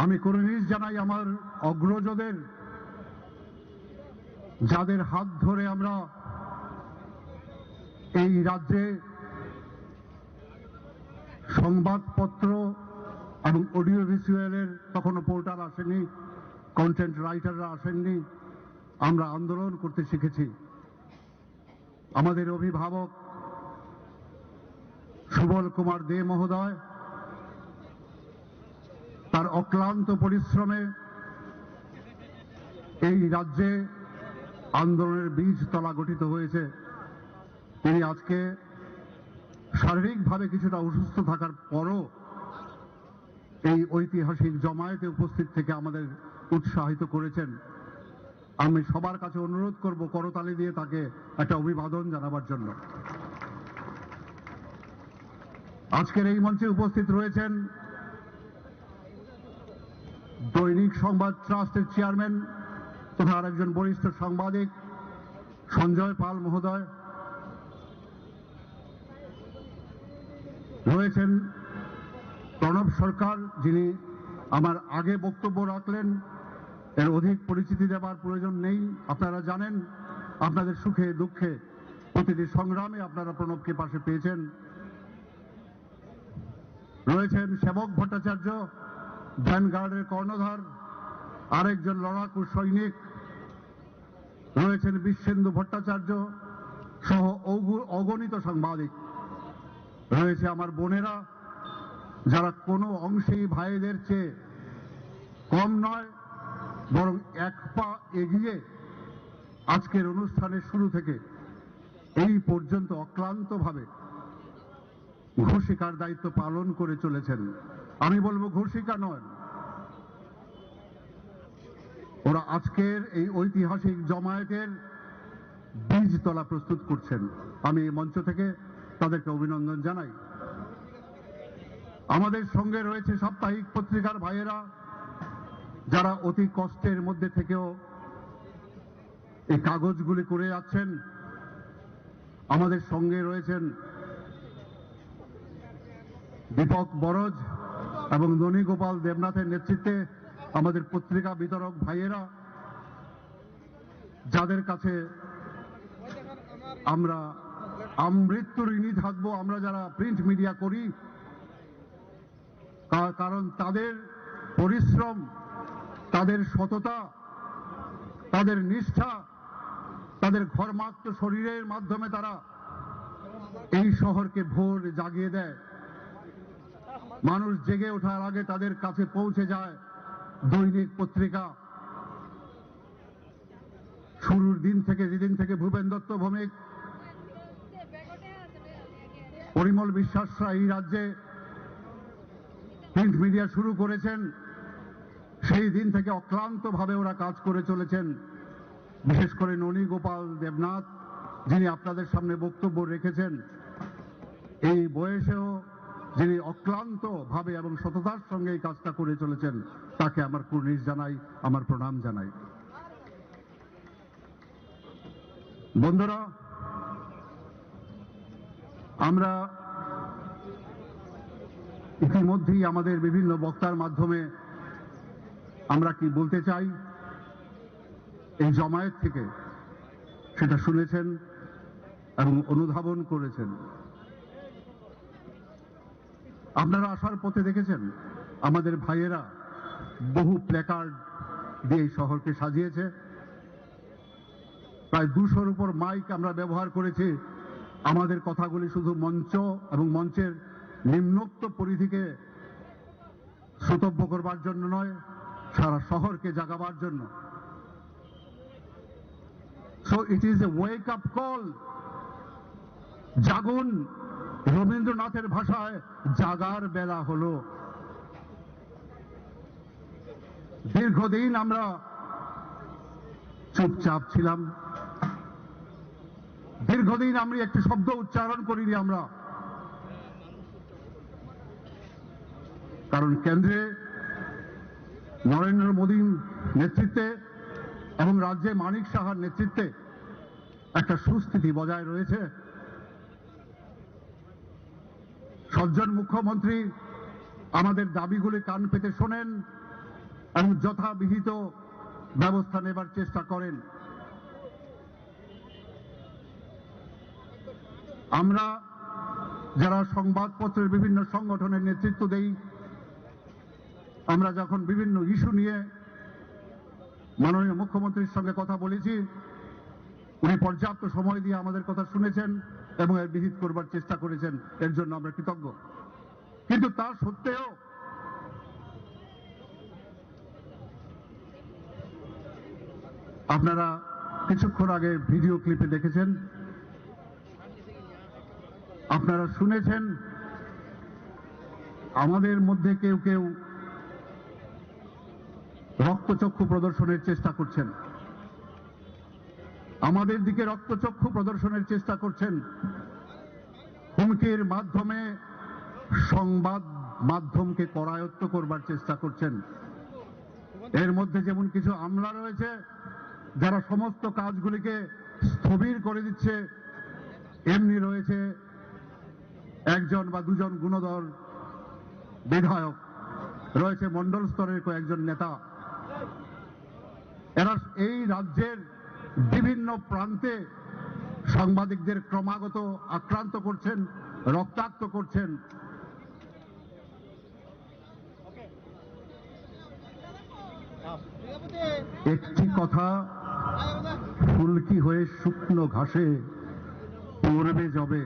আমি কুর্নিশ জানাই আমার অগ্রজদের, যাদের হাত ধরে আমরা এই রাজ্যে সংবাদপত্র এবং অডিও ভিজুয়ালের তখনও পোর্টাল আসেনি, কন্টেন্ট রাইটাররা আসেননি, আমরা আন্দোলন করতে শিখেছি। আমাদের অভিভাবক সুবল কুমার দে মহোদয় তার অক্লান্ত পরিশ্রমে এই রাজ্যে আন্দোলনের বীজতলা গঠিত হয়েছে। তিনি আজকে শারীরিকভাবে কিছুটা অসুস্থ থাকার পরও এই ঐতিহাসিক জমায়েতে উপস্থিত থেকে আমাদের উৎসাহিত করেছেন। আমি সবার কাছে অনুরোধ করব করতালি দিয়ে তাকে একটা অভিবাদন জানাবার জন্য। আজকের এই মঞ্চে উপস্থিত রয়েছেন দৈনিক সংবাদ ট্রাস্টের চেয়ারম্যান তথা আরেকজন বরিষ্ঠ সাংবাদিক সঞ্জয় পাল মহোদয়, রয়েছেন প্রণব সরকার, যিনি আমার আগে বক্তব্য রাখলেন, এর অধিক পরিচিতি দেবার প্রয়োজন নেই। আপনারা জানেন, আপনাদের সুখে দুঃখে প্রতিটি সংগ্রামে আপনারা প্রণবকে পাশে পেয়েছেন। রয়েছেন সেবক ভট্টাচার্য, ভ্যানগার্ডের কর্ণধার, আরেকজন লড়াকু সৈনিক। রয়েছেন বিশ্বেন্দু ভট্টাচার্য সহ অগণিত সাংবাদিক। রয়েছে আমার বোনেরা, যারা কোনো অংশেই ভাইদের চেয়ে কম নয়, বরং এক পা এগিয়ে আজকের অনুষ্ঠানের শুরু থেকে এই পর্যন্ত অক্লান্তভাবে ঘোষিকার দায়িত্ব পালন করে চলেছেন। আমি বলবো ঘোষিকা নয়, ওরা আজকের এই ঐতিহাসিক জমায়েতের বীজতলা প্রস্তুত করছেন। আমি এই মঞ্চ থেকে তাদেরকে অভিনন্দন জানাই। আমাদের সঙ্গে রয়েছে সাপ্তাহিক পত্রিকার ভাইয়েরা, যারা অতি কষ্টের মধ্যে থেকেও এই কাগজগুলি করে যাচ্ছেন। আমাদের সঙ্গে রয়েছেন দীপক বরজ এবং ননী গোপাল দেবনাথের নেতৃত্বে আমাদের পত্রিকা বিতরক ভাইয়েরা, যাদের কাছে আমরা আমৃত্যু ঋণী থাকবো, আমরা যারা প্রিন্ট মিডিয়া করি, কারণ তাদের পরিশ্রম, তাদের সততা, তাদের নিষ্ঠা, তাদের ঘর্মাক্ত শরীরের মাধ্যমে তারা এই শহরকে ভোর জাগিয়ে দেয়। মানুষ জেগে ওঠার আগে তাদের কাছে পৌঁছে যায় দৈনিক পত্রিকা। শুরুর দিন থেকে, যেদিন থেকে ভূপেন দত্ত ভৌমিক, পরিমল বিশ্বাসরা এই রাজ্যে প্রিন্ট মিডিয়া শুরু করেছেন, সেই দিন থেকে অক্লান্তভাবে ওরা কাজ করে চলেছেন। বিশেষ করে ননী গোপাল দেবনাথ, যিনি আপনাদের সামনে বক্তব্য রেখেছেন, এই বয়সেও যিনি অক্লান্ত ভাবে এবং সততার সঙ্গে এই কাজটা করে চলেছেন, তাকে আমার কুর্নিশ জানাই, আমার প্রণাম জানাই। বন্ধুরা, আমরা ইতিমধ্যেই আমাদের বিভিন্ন বক্তার মাধ্যমে আমরা কি বলতে চাই এই জমায়েত থেকে সেটা শুনেছেন এবং অনুধাবন করেছেন। আপনারা আসার পথে দেখেছেন আমাদের ভাইয়েরা বহু প্ল্যাকার্ড দিয়ে এই শহরকে সাজিয়েছে। প্রায় 200-র উপর মাইক আমরা ব্যবহার করেছি। আমাদের কথাগুলি শুধু মঞ্চ এবং মঞ্চের নিম্নোক্ত পরিধিকে শ্রোতব্য করবার জন্য নয়, সারা শহরকে জাগাবার জন্য। So it is a wake up call. জাগুন, রবীন্দ্রনাথের ভাষায় জাগার বেলা হলো। দীর্ঘদিন আমরা চুপচাপ ছিলাম, দীর্ঘদিন আমরা একটি শব্দ উচ্চারণ করিনি আমরা, কারণ কেন্দ্রে নরেন্দ্র মোদীর নেতৃত্বে এবং রাজ্যে মানিক সাহার নেতৃত্বে একটা সুস্থিতি বজায় রয়েছে। সজ্জন মুখ্যমন্ত্রী আমাদের দাবিগুলি কান পেতে শোনেন এবং যথাবিহিত ব্যবস্থা নেবার চেষ্টা করেন। আমরা যারা সংবাদপত্রের বিভিন্ন সংগঠনের নেতৃত্ব দেই, আমরা যখন বিভিন্ন ইস্যু নিয়ে মাননীয় মুখ্যমন্ত্রীর সঙ্গে কথা বলেছি, উনি পর্যাপ্ত সময় দিয়ে আমাদের কথা শুনেছেন এবং এর বিহিত করবার চেষ্টা করেছেন। এর জন্য আমরা কৃতজ্ঞ। কিন্তু তা সত্ত্বেও আপনারা কিছুক্ষণ আগে ভিডিও ক্লিপে দেখেছেন, আপনারা শুনেছেন আমাদের মধ্যে কেউ কেউ রক্তচক্ষু প্রদর্শনের চেষ্টা করছেন, আমাদের দিকে রক্তচক্ষু প্রদর্শনের চেষ্টা করছেন, হুমকির মাধ্যমে সংবাদ মাধ্যমকে করায়ত্ত করবার চেষ্টা করছেন। এর মধ্যে যেমন কিছু আমলা রয়েছে যারা সমস্ত কাজগুলিকে স্থবির করে দিচ্ছে, এমনি রয়েছে একজন বা দুজন গুণধর বিধায়ক, রয়েছে মন্ডল স্তরের কয়েকজন নেতা। এরা এই রাজ্যের বিভিন্ন প্রান্তে সাংবাদিকদের ক্রমাগত আক্রান্ত করছেন, রক্তাক্ত করছেন। একটি কথা ফুলকি হয়ে শুকনো ঘাসে পড়বে যবে,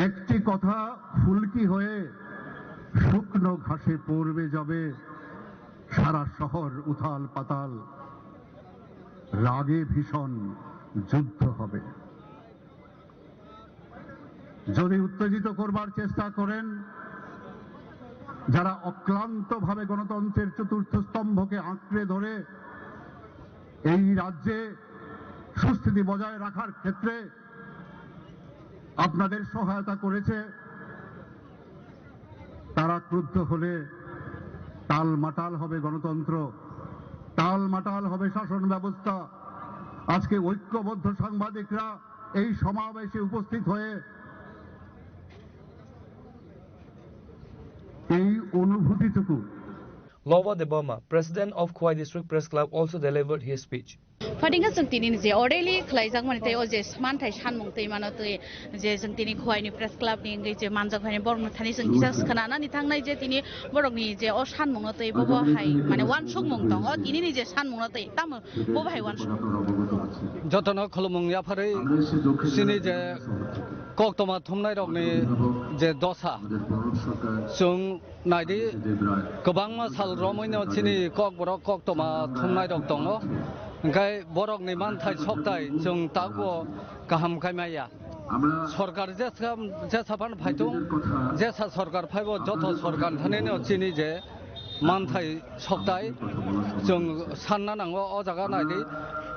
একটি কথা ফুলকি হয়ে শুকনো ঘাসে পড়বে যবে, সারা শহর উথাল পাতাল, রাগে ভীষণ যুদ্ধ হবে। যদি উত্তেজিত করবার চেষ্টা করেন, যারা অক্লান্তভাবে গণতন্ত্রের চতুর্থ স্তম্ভকে আঁকড়ে ধরে এই রাজ্যে সুস্থিতি বজায় রাখার ক্ষেত্রে আপনাদের সহায়তা করেছে, তারা ক্রুদ্ধ হলে টালমাটাল হবে গণতন্ত্র, টালমাটাল হবে শাসন ব্যবস্থা। আজকে ঐক্যবদ্ধ সাংবাদিকরা এই সমাবেশে উপস্থিত হয়ে এই অনুভূতিটুকু। Lowa Debama, president of Khwai District Press Club, also delivered his speech. Fadinga जों दिनै जे अलरेडि खलायजाक माने ओ जे मानथाय सानमुं दैमानो दै जे जों दिनै खहायनि प्रेस क्लाबनि इंगै जे मानजाखहायनि बर'नि थानि जों किसास खोनानानै थांनाय जे दिनै बर'नि जे अ सानमुं दै बबहाय माने वान सकमुं दं अ दिनै जे सानमुं दै ताम बबहाय वान सक जतन खलमुं याफारै सिनि जे कक्तमा थुमनाय रगनि जे दसा जों नायदि गोबां मासाल रमैनो सिनि ककबर कक्तमा थुमनाय रग दङ ओंखाय बरकनि मानथाय सकथाय जों तागो गाहाम खायमाया सरकार जेसाफान फायदों जेसा सरकार फायबो जत सरकार थानायनो सिनि जे मानथाय सकथाय जों सानना नांगौ अ जागा नायदि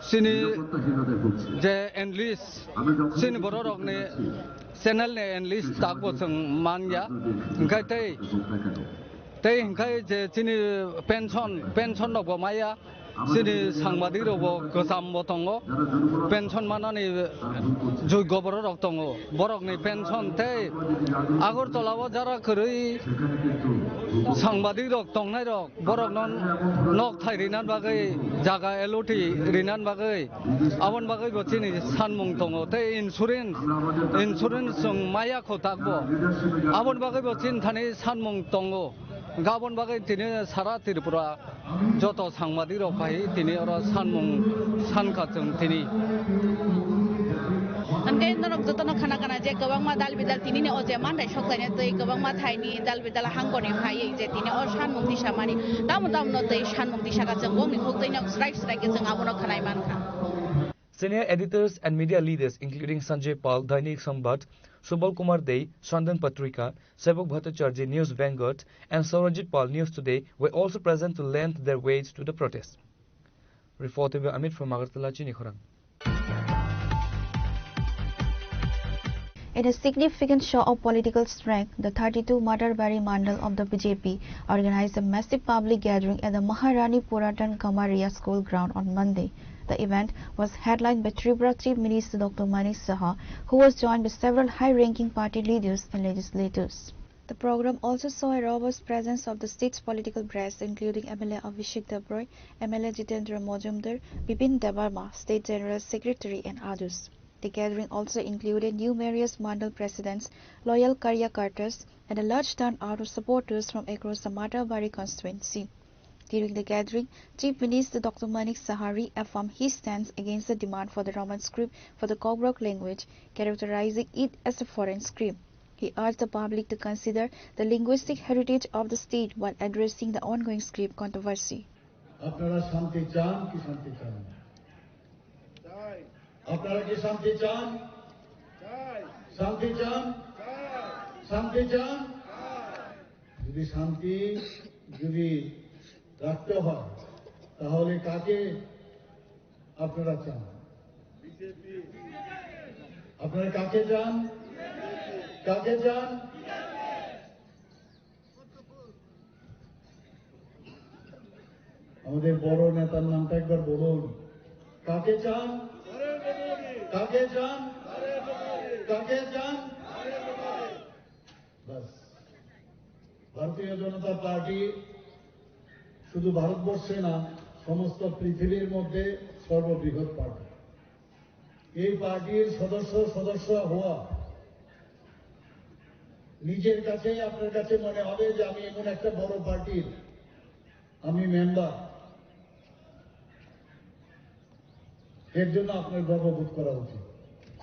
सिनि जे एनलिस्ट सिनि बर' रगनि चेनेलनि एनलिस्ट तागो जों मानिया ओंखाय तै ओंखाय जे सिनि पेन्सन दबो माया सिनि सांबादिक रबो गोजामबो दङ पेन्सन मानानै जय्ग बर' रग दङ बरकनि पेन्सन तै आगरतलाबो जारा खोरै सांबादिक रग दंनाय रग बरक नक थाय रिनान बागै जागा एल'टि रिनान बागै आबन बागै बसिनि सानमुं दङ तै इन्सुरेन्स जों मायाखौ तागबो आबन बागै बसिन थानि सानमुं दङ गाबोन बागै दिनै सारा त्रिपुरा जत सांबादिक रग फाय दिनै अरा सानमुं सानखा जों दिनै अनगायै नरक जतन खाना खाना जे गोबां मा दाल बिदाल दिनैनि अ जे मानथाय सकथायनो दै गोबां मा थायनि दाल बिदाल हांगरनि फायै जे दिनै अ सानमुं दिसा मानि दाम दै सानमुं दिसागा जों गंनि खौदैनो स्ट्राइक जों आबनो खानाय मानखा Senior editors and media leaders including Sanjay Pal, Dainik Sambat, Subal Kumar Dey, Sandan Patrika, Sebok Bhattacharjee, News Vanguard, and Saurajit Pal, News Today, were also present to lend their weight to the protest. Reported by Amit from Agartala, Chinikhorang. In a significant show of political strength, the 32 Matarbari Mandal of the BJP organized a massive public gathering at the Maharani Puratan Kamaria School ground on Monday. The event was headlined by Tripura Chief Minister Dr. Manik Saha, who was joined by several high-ranking party leaders and legislators. The program also saw a robust presence of the state's political brass, including MLA Abhishek Dabroy, MLA Jitendra Mojumdar, Bipin Debarma, State General Secretary, and others. The gathering also included numerous Mandal presidents, loyal Karyakartas, and a large turnout of supporters from across the Matarbari constituency. During the gathering, Chief Minister Dr. Manik Saha reaffirmed his stance against the demand for the Roman script for the Kobrok language, characterizing it as a foreign script. He urged the public to consider the linguistic heritage of the state while addressing the ongoing script controversy. আপনারা শান্তি চান কি শান্তি চান না? আপনারা কি শান্তি চান? শান্তি চান? শান্তি চান? যদি শান্তি রাখতে হয় তাহলে কাকে আপনারা চান? আপনারা কাকে চান? কাকে চান? আমাদের বড় নেতার নামটা একবার বলুন। কাকে চান? কাকে চান? কাকে চান? বাস, ভারতীয় জনতা পার্টি শুধু ভারতবর্ষে না সমস্ত পৃথিবীর মধ্যে সর্ববৃহৎ পার্টি। এই পার্টির সদস্য হওয়া নিজের কাছে আপনার কাছে মনে হবে যে আমি এমন একটা বড় পার্টির আমি মেম্বার, এর জন্য আপনার গর্ববোধ করা উচিত।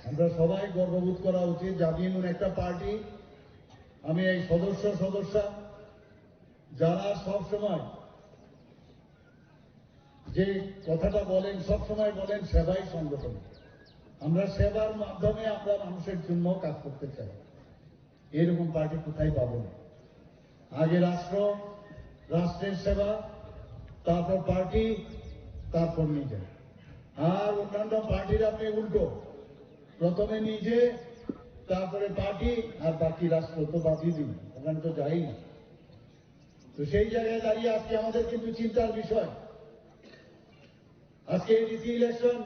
আমরা সবাই গর্ববোধ করা উচিত যে আমি এমন একটা পার্টি, আমি এই সদস্য যারা সবসময় যে কথাটা বলেন, সবসময় বলেন সেবাই সংগঠন। আমরা সেবার মাধ্যমে আমরা মানুষের জন্য কাজ করতে চাই। এরকম পার্টি কোথায় পাবো না। আগে রাষ্ট্র, রাষ্ট্রের সেবা, তারপর পার্টি, তারপর নিজে। আর অন্যান্য পার্টির আপনি উল্টো, প্রথমে নিজে, তারপরে পার্টি, আর বাকি রাষ্ট্র তো বাদই দিন, ওখানে তো যাই না। তো সেই জায়গায় দাঁড়িয়ে আজকে আমাদের কিন্তু চিন্তার বিষয়, আজকে এডিসি ইলেকশন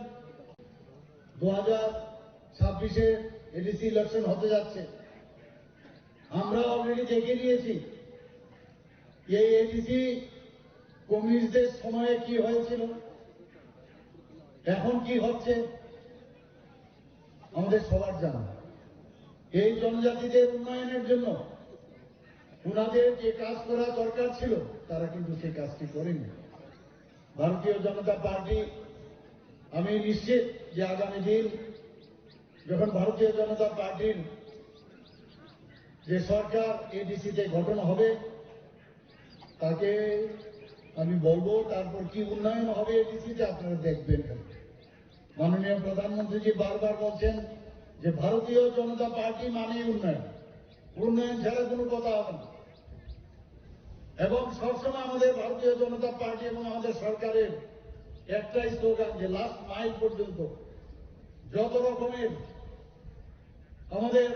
2026-এ এডিসি ইলেকশন হতে যাচ্ছে। আমরা অলরেডি দেখে নিয়েছি এই এডিসি কমিউনিস্টদের সময়ে কি হয়েছিল, এখন কি হচ্ছে আমাদের সবার জানা। এই জনজাতিদের উন্নয়নের জন্য ওনাদের যে কাজ করা দরকার ছিল তারা কিন্তু সেই কাজটি করেনি। ভারতীয় জনতা পার্টি, আমি নিশ্চিত যে আগামী দিন যখন ভারতীয় জনতা পার্টির যে সরকার এডিসিতে গঠন হবে, তাকে আমি বলবো তারপর কি উন্নয়ন হবে এডিসিতে আপনারা দেখবেন। মাননীয় প্রধানমন্ত্রীজি বারবার বলছেন যে ভারতীয় জনতা পার্টি মানে উন্নয়ন, উন্নয়ন ছাড়া কোনো কথা হবে না। এবং সবসময় আমাদের ভারতীয় জনতা পার্টি এবং আমাদের সরকারের একটাই স্লোগান যে লাস্ট মাইল পর্যন্ত যত রকমের আমাদের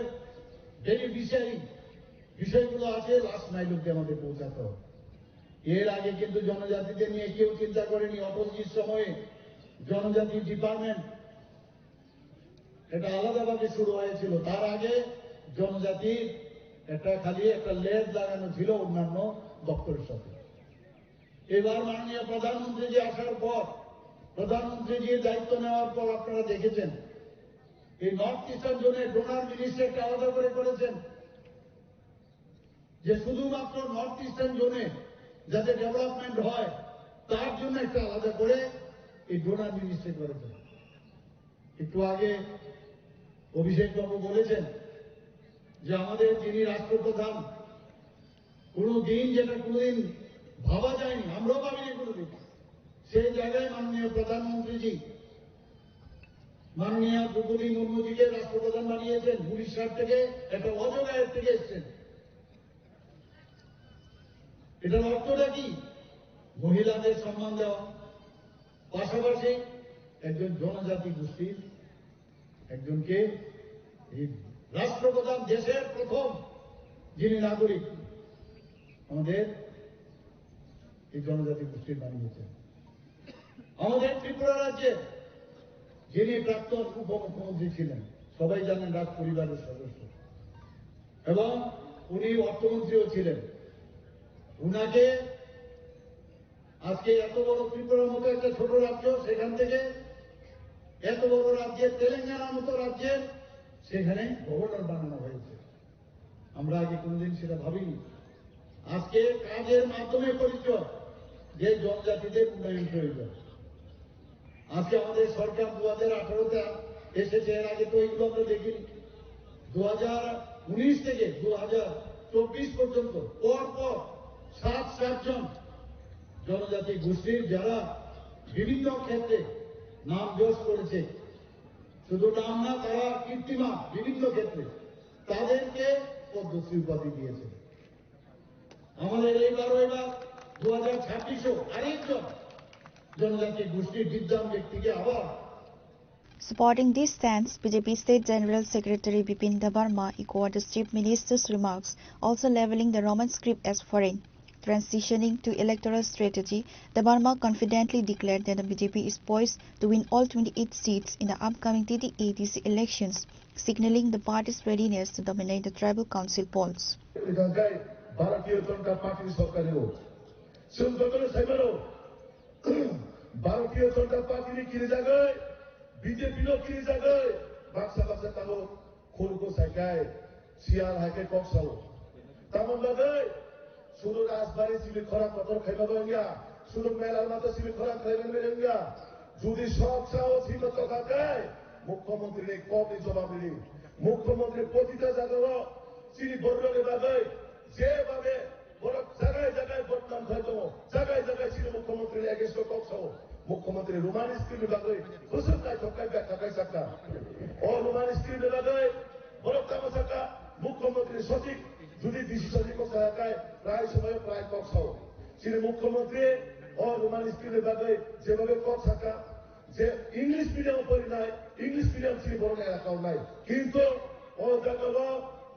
বেনিফিশিয়ারি বিষয়গুলো আছে লাস্ট মাইল অব্দি আমাদের পৌঁছাতে হবে। এর আগে কিন্তু জনজাতিদের নিয়ে কেউ চিন্তা করেনি। অটলজির সময়ে জনজাতি ডিপার্টমেন্ট এটা আলাদাভাবে শুরু হয়েছিল, তার আগে জনজাতির খালি একটা লেজ লাগানো ছিল অন্যান্য দপ্তরের সাথে। এবার মাননীয় প্রধানমন্ত্রীজি আসার পর, প্রধানমন্ত্রীজির দায়িত্ব নেওয়ার পর আপনারা দেখেছেন এই নর্থ ইস্টার্ন জোনের ডোনার মিনিস্ট্রি আলাদা করে করেছেন, যে শুধুমাত্র নর্থ ইস্টার্ন জোনে যাতে ডেভেলপমেন্ট হয় তার জন্য একটা আলাদা করে এই ডোনার মিনিস্ট্রি করেছেন। একটু আগে অভিষেক বাবু বলেছেন যে আমাদের যিনি রাষ্ট্রপ্রধান, কোনদিন যেটা কোনদিন ভাবা যায়নি, আমরাও ভাবিনি কোনদিন, সেই জায়গায় মাননীয় প্রধানমন্ত্রীজি মাননীয় দ্রৌপদী মুর্মুজিকে রাষ্ট্রপ্রধান বানিয়েছেন। উড়িষ্যার থেকে একটা অজগায়ের থেকে এসছেন। এটার অর্থটা কি? মহিলাদের সম্মান দেওয়া, পাশাপাশি একজন জনজাতি গোষ্ঠীর একজনকে রাষ্ট্রপ্রধান, দেশের প্রথম যিনি নাগরিক আমাদের এই জনজাতি গোষ্ঠীর বানিয়েছেন। আমাদের ত্রিপুরা রাজ্যে যিনি প্রাক্তন উপমুখ্যমন্ত্রী ছিলেন, সবাই জানেন রাজ পরিবারের সদস্য, এবং উনি অর্থমন্ত্রীও ছিলেন। উনাকে আজকে এত বড় ত্রিপুরার মতো একটা ছোট রাজ্য, সেখান থেকে এত বড় রাজ্যের তেলেঙ্গানার মতো রাজ্যের সেখানে গভর্নর বানানো হয়েছে। আমরা আগে কোনদিন সেটা ভাবিনি। আজকে কাজের মাধ্যমে পরিচয় যে জনজাতিদের উন্নয়ন প্রয়োজন। আজকে আমাদের সরকার 2018-তে এসেছে, এর আগে তো এইগুলো আমরা দেখিনি। 2019 থেকে 2024 পর্যন্ত পর 7 জন জনজাতি গোষ্ঠীর যারা বিভিন্ন ক্ষেত্রে নাম যশ করেছে, শুধু নাম না, তারা কীর্তিমান বিভিন্ন ক্ষেত্রে, তাদেরকে পদ্মশ্রী উপাধি দিয়েছে। আমাদের এবার 2026-ও আরেকজন জনজাতি গোষ্ঠীর বিদ্যান ব্যক্তিকে আবার। Supporting this stance, BJP State General Secretary Bipin Debarma echoed the Chief Minister's remarks, also levelling the Roman script as foreign. Transitioning to electoral strategy, Debarma confidently declared that the BJP is poised to win all 28 seats in the upcoming TT-ADC elections, signalling the party's readiness to dominate the tribal council polls. ভারতীয় জনতা পার্টির সরকারেও ভারতীয় জনতা পার্টির কিনে জায়গায় বিজেপিরও কিনে জায়গায় বাক্সা বাক্সা তাহলে খোলকো সাইকায় সিয়ার হাইকে কক্সাও তেমন লাগে শুধু রাজবাড়ি সিবি খরা কতর খাইবা গঙ্গা শুধু মেলার মাথা সিবি খরা খাইবেন গঙ্গা যদি সব চাও ছিল থাকে মুখ্যমন্ত্রীর কবি জবাব দিলি মুখ্যমন্ত্রী প্রতিটা জায়গায় তিনি বদলে বাগে যেভাবে বড় জায়গায় জায়গায় বদনাম হয়তো জায়গায় জায়গায় ছিল মুখ্যমন্ত্রীর এগেস্ট কক্সাও মুখ্যমন্ত্রী রোমান স্ক্রিপ্ট লাগে হুসুন কাই ঠকাই ব্যাখ্যা কাই সাকা ও রোমান স্ক্রিপ্ট লাগে বড় কাম সাকা মুখ্যমন্ত্রী সঠিক যদি ডিসিশন করতে হয় প্রায় সময় প্রায় কথা তিনি মুখ্যমন্ত্রী ও রোমান স্কুলের ব্যাপারে যেভাবে কথা থাকা যে ইংলিশ মিডিয়াম পড়ি নাই ইংলিশ মিডিয়াম তিনি বড় এলাকাও নাই কিন্তু ও দেখব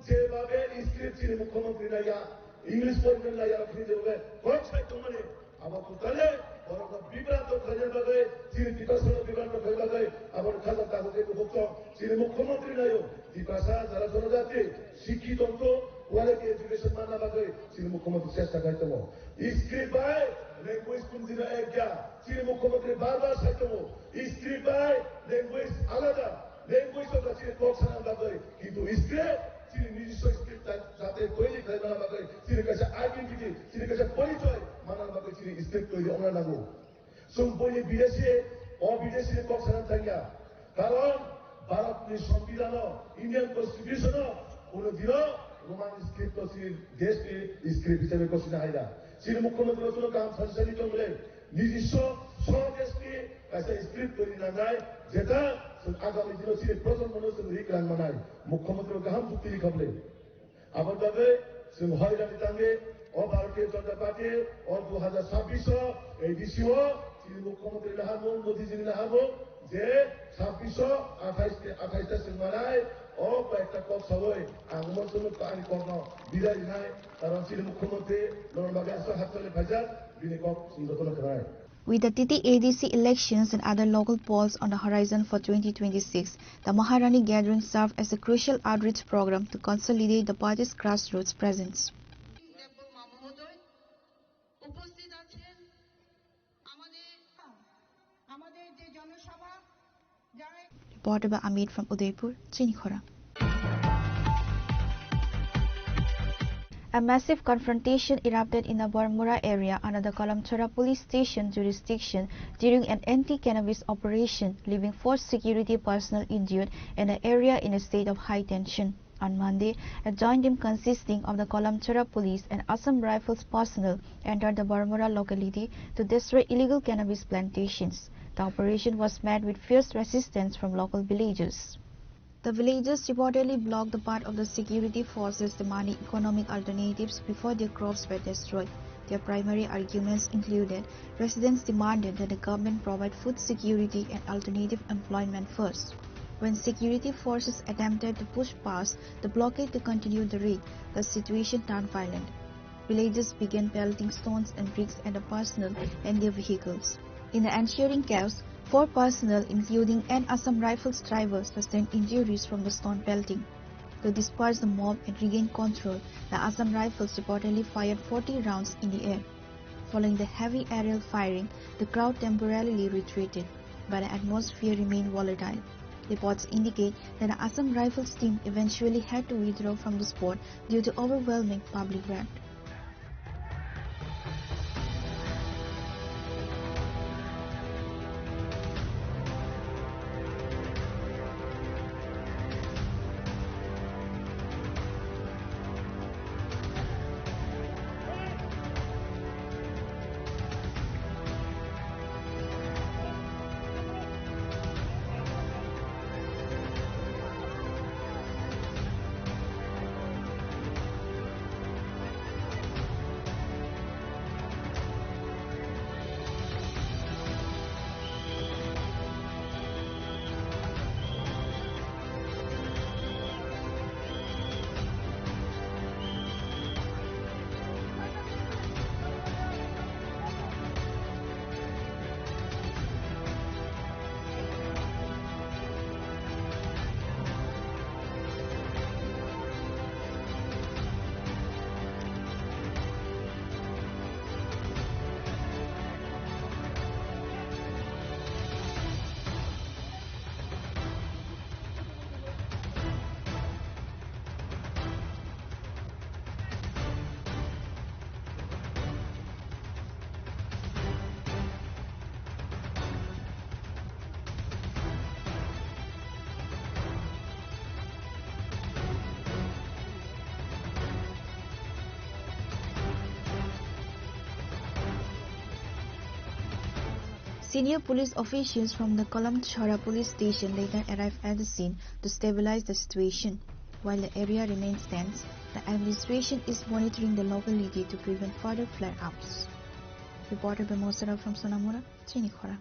যেভাবে স্ক্রিপ্ট তিনি মুখ্যমন্ত্রী নাইয়া ইংলিশ পড়বেন না যারা তিনি যেভাবে কথা মানে আমার কোথায় বড় বিভ্রান্ত খাজের বাগে তিনি বিকাশন বিভ্রান্ত খাজের বাগে আমার খাজা কাগজে ভক্ত তিনি মুখ্যমন্ত্রী নাইও বিকাশা যারা জনজাতি শিক্ষিত কোয়ালিটি এডুকেশন মানা বাগে তিনি মুখ্যমন্ত্রী চেষ্টা করতে স্ক্রিপ্ট বাই ল্যাঙ্গুয়েজ কোন দিন একটা তিনি মুখ্যমন্ত্রী বারবার চাইতে স্ক্রিপ্ট বাই ল্যাঙ্গুয়েজ আলাদা ল্যাঙ্গুয়েজ ওটা তিনি কথা বাগে কিন্তু স্ক্রিপ্ট তিনি নিজস্ব স্ক্রিপ্ট যাতে তৈরি করে মানা বাগে তিনি কাছে আইডেন্টিটি তিনি কাছে পরিচয় মানার বাগে তিনি স্ক্রিপ্ট তৈরি আমরা লাগু সম্পূর্ণ বিদেশে অবিদেশি কথা থাকিয়া কারণ ভারতের সংবিধান ইন্ডিয়ান কনস্টিটিউশন কোনদিন রোমান স্ক্রিপ্ট দেশকে স্ক্রিপ্ট হিসেবে করছে না তিনি মুখ্যমন্ত্রী কোনো কাম সংসারিত হলে নিজস্ব স্বদেশকে কাছে স্ক্রিপ্ট তৈরি না নাই যেটা আগামী দিনে তিনি প্রথম মানুষের রিক্রান মানায় মুখ্যমন্ত্রী গাহাম চুক্তি লিখলে আবার তবে হয়রানি টাঙ্গে ও ভারতীয় জনতা পার্টি ও 2026 এই ডিসিও তিনি মুখ্যমন্ত্রী লাহাবো মোদীজি লাহাবো যে 2628টা সিনেমায় ও একটা কথা হয় আমার জন্য কাহিনী কর্ম বিদায় নাই কারণ তিনি মুখ্যমন্ত্রী নরমাগে আসা হাত চলে ভাজার তিনি কম সুন্দর করায় With the Titi ADC elections and other local polls on the horizon for 2026, the Maharani Gathering served as a crucial outreach program to consolidate the party's grassroots presence. Reported by Amit from Udaipur, Chinikhora. A massive confrontation erupted in the Barmura area under the Kalamchora police station jurisdiction during an anti-cannabis operation, leaving 4 security personnel injured and the area in a state of high tension. On Monday, a joint team consisting of the Kalamchora police and Assam Rifles personnel entered the Barmura locality to destroy illegal cannabis plantations. The operation was met with fierce resistance from local villagers. The villagers reportedly blocked the path of the security forces demanding economic alternatives before their crops were destroyed. Their primary arguments included residents demanded that the government provide food security and alternative employment first. When security forces attempted to push past the blockade to continue the raid, the situation turned violent. Villagers began pelting stones and bricks at the personnel and their vehicles. In the ensuing chaos, 4 personnel, including an Assam Rifles driver, sustained injuries from the stone pelting. To disperse the mob and regain control, the Assam Rifles reportedly fired 40 rounds in the air. Following the heavy aerial firing, the crowd temporarily retreated, but the atmosphere remained volatile. Reports indicate that the Assam Rifles team eventually had to withdraw from the spot due to overwhelming public wrath. Senior police officials from the Kalamchora police station later arrived at the scene to stabilize the situation. While the area remains tense, The administration is monitoring the locality to prevent further flare-ups. Reported by Mosara from Sonamura, Chinikhora.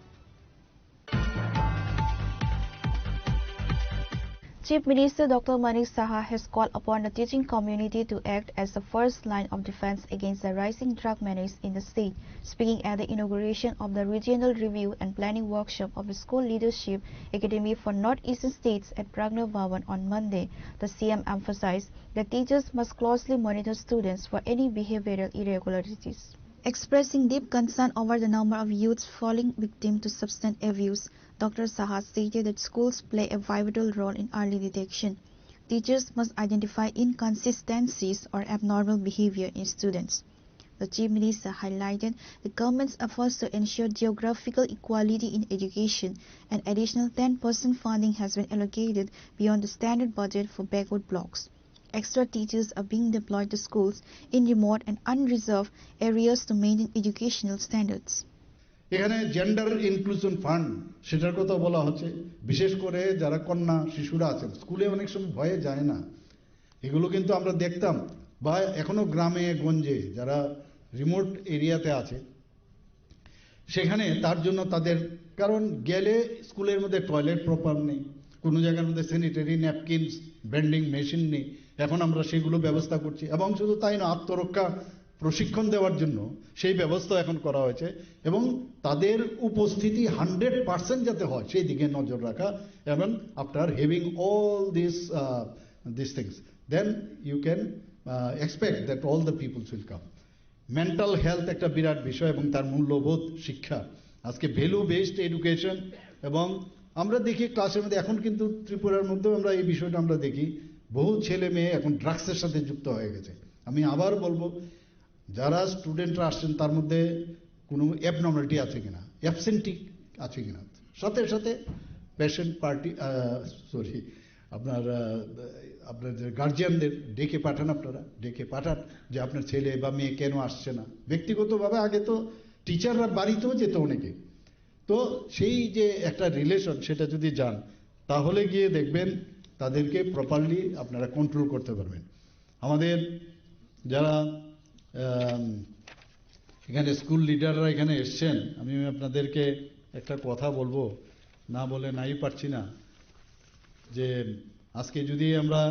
Chief Minister Dr. Manik Saha has called upon the teaching community to act as the first line of defense against the rising drug menace in the state. Speaking at the inauguration of the Regional Review and Planning Workshop of the School Leadership Academy for Northeastern States at Pragna Bhavan on Monday, the CM emphasized that teachers must closely monitor students for any behavioral irregularities. Expressing deep concern over the number of youths falling victim to substance abuse, Dr. Saha stated that schools play a pivotal role in early detection. Teachers must identify inconsistencies or abnormal behavior in students. The Chief Minister highlighted the government's efforts to ensure geographical equality in education. An additional 10% funding has been allocated beyond the standard budget for backward blocks. Extra teachers are being deployed to schools in remote and unreserved areas to maintain educational standards. এখানে gender inclusion fund সেটার কথা বলা হচ্ছে, বিশেষ করে যারা কন্যা শিশুরা আছেন স্কুলে অনেক সময় ভয়ে যায় না, এগুলো কিন্তু আমরা দেখতাম, বা এখনো গ্রামে গঞ্জে যারা রিমোট এরিয়াতে আছে সেখানে তার জন্য তাদের, কারণ গেলে স্কুলের মধ্যে টয়লেট প্রপার নেই, কোনো জায়গার মধ্যে স্যানিটারি ন্যাপকিনস ভেন্ডিং মেশিন নেই, এখন আমরা সেগুলো ব্যবস্থা করছি। এবং শুধু তাই না, আত্মরক্ষা প্রশিক্ষণ দেওয়ার জন্য সেই ব্যবস্থা এখন করা হয়েছে এবং তাদের উপস্থিতি 100% যাতে হয় সেই দিকে নজর রাখা। এবং after having all this things then you can expect that all the peoples will come. Mental health একটা বিরাট বিষয় এবং তার মূল্যবোধ শিক্ষা, আজকে ভ্যালু বেসড এডুকেশন। এবং আমরা দেখি ক্লাসের মধ্যে এখন কিন্তু ত্রিপুরার মধ্যেও আমরা এই বিষয়টা আমরা দেখি, বহু ছেলে মেয়ে এখন ড্রাগসের সাথে যুক্ত হয়ে গেছে। আমি আবার বলবো, যারা স্টুডেন্টরা আসছেন তার মধ্যে কোনো অ্যাবনর্মালিটি আছে কিনা, অ্যাবসেন্টি আছে কিনা, সাথে সাথে পেশেন্ট পার্টি আপনার যে গার্জিয়ানদের ডেকে পাঠান, আপনারা ডেকে পাঠান যে আপনার ছেলে বা মেয়ে কেন আসছে না। ব্যক্তিগতভাবে আগে তো টিচাররা বাড়িতেও যেত অনেকে, তো সেই যে একটা রিলেশন সেটা যদি যান তাহলে গিয়ে দেখবেন তাদেরকে প্রপারলি আপনারা কন্ট্রোল করতে পারবেন। আমাদের যারা এখানে স্কুল লিডাররা এখানে এসছেন, আমি আপনাদেরকে একটা কথা বলবো, না বলে নাই পারছি না, যে আজকে যদি আমরা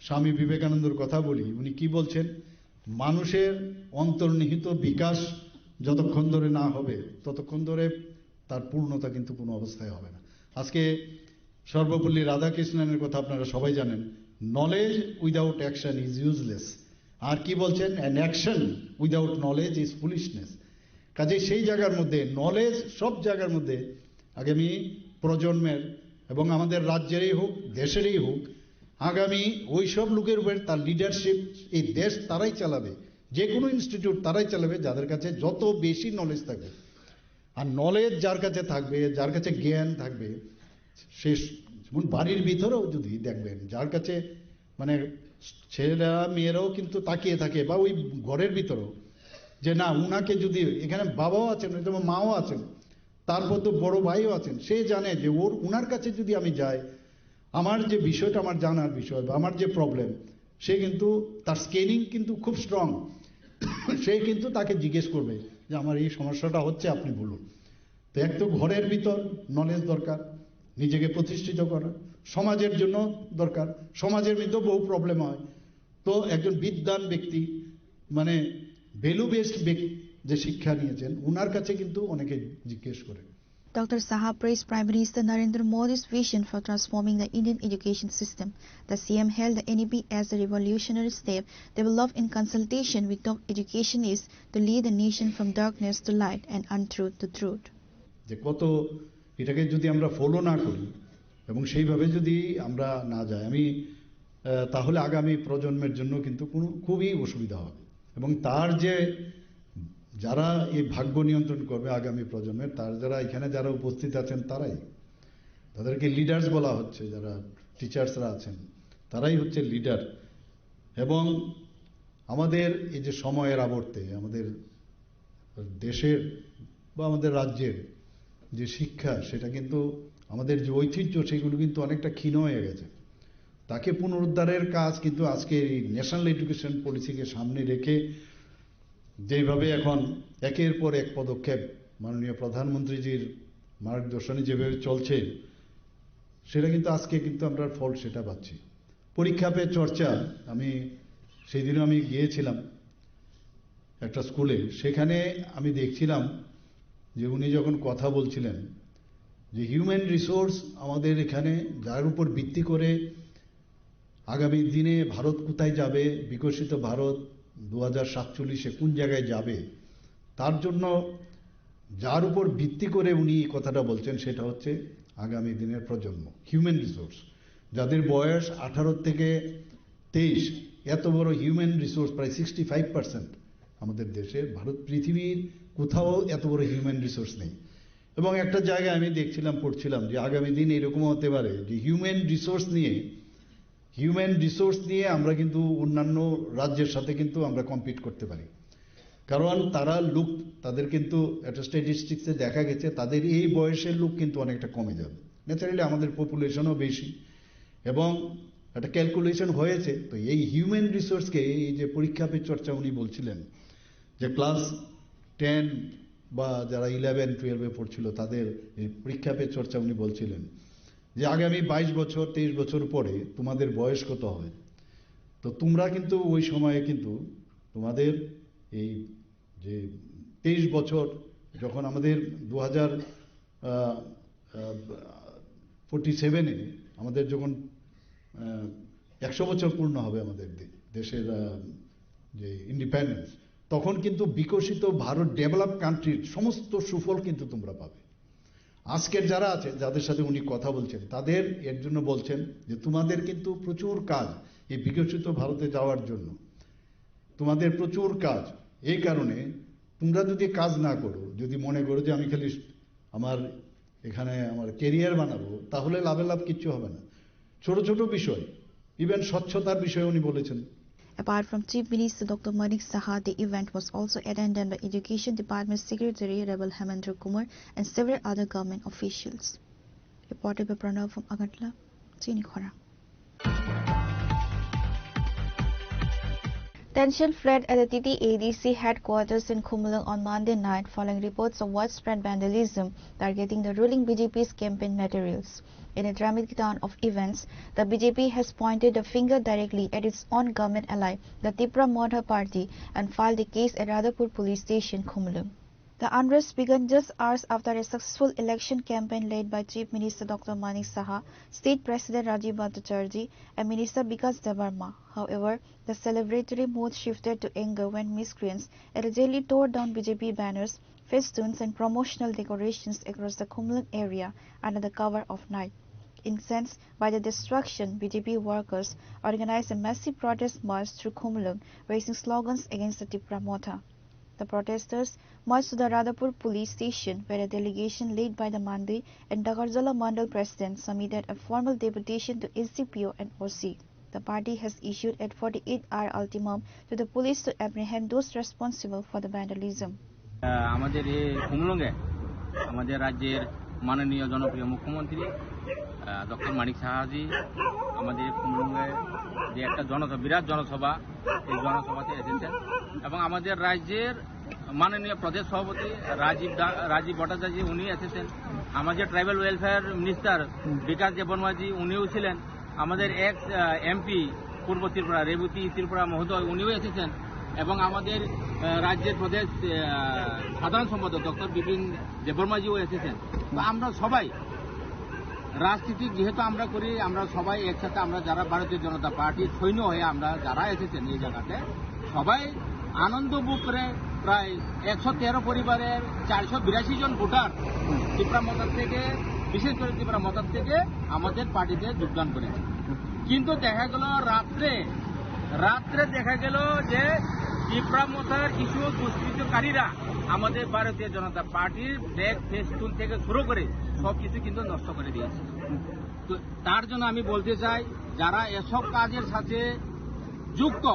স্বামী বিবেকানন্দর কথা বলি, উনি কি বলছেন, মানুষের অন্তর্নিহিত বিকাশ যতক্ষণ ধরে না হবে ততক্ষণ ধরে তার পূর্ণতা কিন্তু কোনো অবস্থায় হবে না। আজকে সর্বপল্লী রাধাকৃষ্ণনের কথা আপনারা সবাই জানেন, knowledge without action is useless. আর কি বলছেন, an action without knowledge is foolishness. কাজে সেই জায়গার মধ্যে নলেজ সব জায়গার মধ্যে আগামী প্রজন্মের এবং আমাদের রাজ্যেরই হোক দেশেরই হোক, আগামী ওই সব লোকের উপর তার লিডারশিপ, এই দেশ তারাই চালাবে, যে কোনো ইনস্টিটিউট তারাই চালাবে যাদের কাছে যত বেশি নলেজ থাকবে। আর নলেজ যার কাছে থাকবে, যার কাছে জ্ঞান থাকবে, সে যেমন বাড়ির ভিতরেও যদি দেখবেন যার কাছে মানে ছেলেরা মেয়েরাও কিন্তু তাকিয়ে থাকে, বা ওই ঘরের ভিতরেও যে না উনাকে যদি, এখানে বাবাও আছেন, যেমন মাও আছেন, তারপর তো বড় ভাইও আছেন, সে জানে যে উনার কাছে যদি আমি যাই, আমার যে বিষয়টা আমার জানার বিষয় বা আমার যে প্রবলেম, সে কিন্তু তার স্ক্যানিং কিন্তু খুব স্ট্রং, সে কিন্তু তাকে জিজ্ঞেস করবে যে আমার এই সমস্যাটা হচ্ছে, আপনি বলুন। তো এক তো ঘরের ভিতর নলেজ দরকার, নিজেকে প্রতিষ্ঠিত করা, সমাজের জন্য দরকার, সমাজের মধ্যেও বহু প্রবলেম হয়। তো একজন বিদ্বান ব্যক্তি মানে ভ্যালু বেসড যে শিক্ষা নিয়েছেন, উনার কাছে কিন্তু অনেকে জিজ্ঞেস করে। Dr. Saha praised Prime Minister Narendra Modi's vision for transforming the Indian education system. The CM hailed the NEP as a revolutionary step developed in consultation with top educationists to lead the nation from darkness to light and untruth to truth. যে কত এটাকে যদি আমরা follow না করি এবং সেইভাবে যদি আমরা না যাই, তাহলে আগামী প্রজন্মের জন্য কিন্তু খুবই অসুবিধা হবে। এবং তার যে যারা এই ভাগ্য নিয়ন্ত্রণ করবে আগামী প্রজন্মের, তার যারা এখানে যারা উপস্থিত আছেন তারাই, তাদেরকে লিডার্স বলা হচ্ছে, যারা টিচার্সরা আছেন তারাই হচ্ছে লিডার। এবং আমাদের এই যে সময়ের আবর্তে আমাদের দেশের বা আমাদের রাজ্যের যে শিক্ষা, সেটা কিন্তু আমাদের যে ঐতিহ্য সেগুলো কিন্তু অনেকটা ক্ষীণ হয়ে গেছে। তাকে পুনরুদ্ধারের কাজ কিন্তু আজকে এই ন্যাশনাল এডুকেশন পলিসিকে সামনে রেখে যেভাবে এখন একের পর এক পদক্ষেপ মাননীয় প্রধানমন্ত্রীজির মার্গদর্শনে যেভাবে চলছে, সেটা কিন্তু আজকে কিন্তু আমরা ফল সেটা পাচ্ছি। পরীক্ষা পে চর্চা, আমি সেদিনও আমি গিয়েছিলাম একটা স্কুলে, সেখানে আমি দেখছিলাম যে উনি যখন কথা বলছিলেন যে হিউম্যান রিসোর্স আমাদের এখানে, যার উপর ভিত্তি করে আগামী দিনে ভারত কোথায় যাবে, বিকশিত ভারত 2047-এ কোন জায়গায় যাবে, তার জন্য যার উপর ভিত্তি করে উনি কথাটা বলছেন সেটা হচ্ছে আগামী দিনের প্রজন্ম, হিউম্যান রিসোর্স, যাদের বয়স 18 থেকে 23। এত বড় হিউম্যান রিসোর্স, প্রায় 65% আমাদের দেশে, ভারত পৃথিবীর কোথাও এত বড় হিউম্যান রিসোর্স নেই। এবং একটা জায়গায় আমি দেখছিলাম, পড়ছিলাম যে আগামী দিন এরকম হতে পারে যে হিউম্যান রিসোর্স নিয়ে আমরা কিন্তু অন্যান্য রাজ্যের সাথে কিন্তু আমরা কম্পিট করতে পারি। কারণ তারা লোক, তাদের কিন্তু একটা স্ট্যাটিস্টিক্সে দেখা গেছে তাদের এই বয়সের লোক কিন্তু অনেকটা কমে যাবে। ন্যাচারালি আমাদের পপুলেশনও বেশি এবং একটা ক্যালকুলেশন হয়েছে। তো এই হিউম্যান রিসোর্সকে, এই যে পরীক্ষা পে চর্চা উনি বলছিলেন যে ক্লাস 10 বা যারা 11-12-এ পড়ছিল তাদের এই পরীক্ষা পে চর্চা উনি বলছিলেন যে আগামী 22 বছর 23 বছর পরে তোমাদের বয়স কত হবে, তো তোমরা কিন্তু ওই সময়ে কিন্তু তোমাদের এই যে 23 বছর যখন আমাদের 2047-এ আমাদের যখন 100 বছর পূর্ণ হবে আমাদের দেশের যে ইন্ডিপেন্ডেন্স, তখন কিন্তু বিকশিত ভারত, ডেভেলপ কান্ট্রির সমস্ত সুফল কিন্তু তোমরা পাবে। আজকের যারা আছে, যাদের সাথে উনি কথা বলছেন, তাদের এর জন্য বলছেন যে তোমাদের কিন্তু প্রচুর কাজ এই বিকশিত ভারতে যাওয়ার জন্য, তোমাদের প্রচুর কাজ। এই কারণে তোমরা যদি কাজ না করো, যদি মনে করো যে আমি খালি আমার এখানে আমার ক্যারিয়ার বানাবো, তাহলে লাভ কিচ্ছু হবে না। ছোট ছোট বিষয়, ইভেন স্বচ্ছতার বিষয়ে উনি বলেছেন। Apart from Chief Minister Dr. Manik Saha, the event was also attended by Education Department Secretary Rebel Hemendra Kumar and several other government officials. Reported by Pranav from Agartala, Chini Khora. Tension flared at the TTADC headquarters in Khumlung on Monday night following reports of widespread vandalism targeting the ruling BJP's campaign materials. In a dramatic turn of events, the BJP has pointed the finger directly at its own government ally, the Tipra Modha Party, and filed a case at Radhapur Police Station, Khumlung. The unrest began just hours after a successful election campaign led by Chief Minister Dr. Manik Saha, State President Rajiv Bhattacharjee, and Minister Bikas Debarma. However, the celebratory mood shifted to anger when miscreants allegedly tore down BJP banners, festoons, and promotional decorations across the Khumlung area under the cover of night. Incensed by the destruction, BJP workers organized a massive protest march through Khumlung, raising slogans against the Tipra Modha. The protesters marched to the Radhapur police station, where a delegation led by the Mandi and Dagarjala Mandal president submitted a formal deputation to SDPO and OC. The party has issued a 48-hour ultimatum to the police to apprehend those responsible for the vandalism. আমাদের এই খুমলুঙে আমাদের রাজ্যের মাননীয় জনপ্রিয় মুখ্যমন্ত্রী doctor মানিক সাহাজি আমাদের খুমলুঙে যে একটা বিরাট জনসভা, এই জনসভাতে এসেছেন এবং আমাদের রাজ্যের মাননীয় প্রদেশ সভাপতি রাজীব ভট্টাচার্য উনি এসেছেন, আমাদের ট্রাইবাল ওয়েলফেয়ার মিনিস্টার বিকাশ দেববর্মাজি উনিও ছিলেন, আমাদের এক্স এমপি পূর্ব ত্রিপুরা রেবতী ত্রিপুরা মহোদয় উনিও এসেছেন এবং আমাদের রাজ্যের প্রদেশ সাধারণ সম্পাদক ডক্টর বিপিন দেববর্মাজিও এসেছেন। তো আমরা সবাই রাজনীতি যেহেতু আমরা করি, আমরা সবাই একসাথে, আমরা যারা ভারতীয় জনতা পার্টির সৈন্য হয়ে আমরা যারা এসেছেন এই জায়গাতে, সবাই আনন্দ বুক করে প্রায় 113 পরিবারের 482 জন ভোটার ত্রিপুরা মতার থেকে, বিশেষ করে ত্রিপুরা মতার থেকে আমাদের পার্টিতে যোগদান করেছে। কিন্তু দেখা গেল রাত্রে দেখা গেল যে ত্রিপুরা মতার কিছু দুষ্কৃতকারীরা আমাদের ভারতীয় জনতা পার্টির ব্যাগ ফেস্টুন থেকে শুরু করে সবকিছু কিন্তু নষ্ট করে দিয়েছে। তো তার জন্য আমি বলতে চাই, যারা এসব কাজের সাথে যুক্ত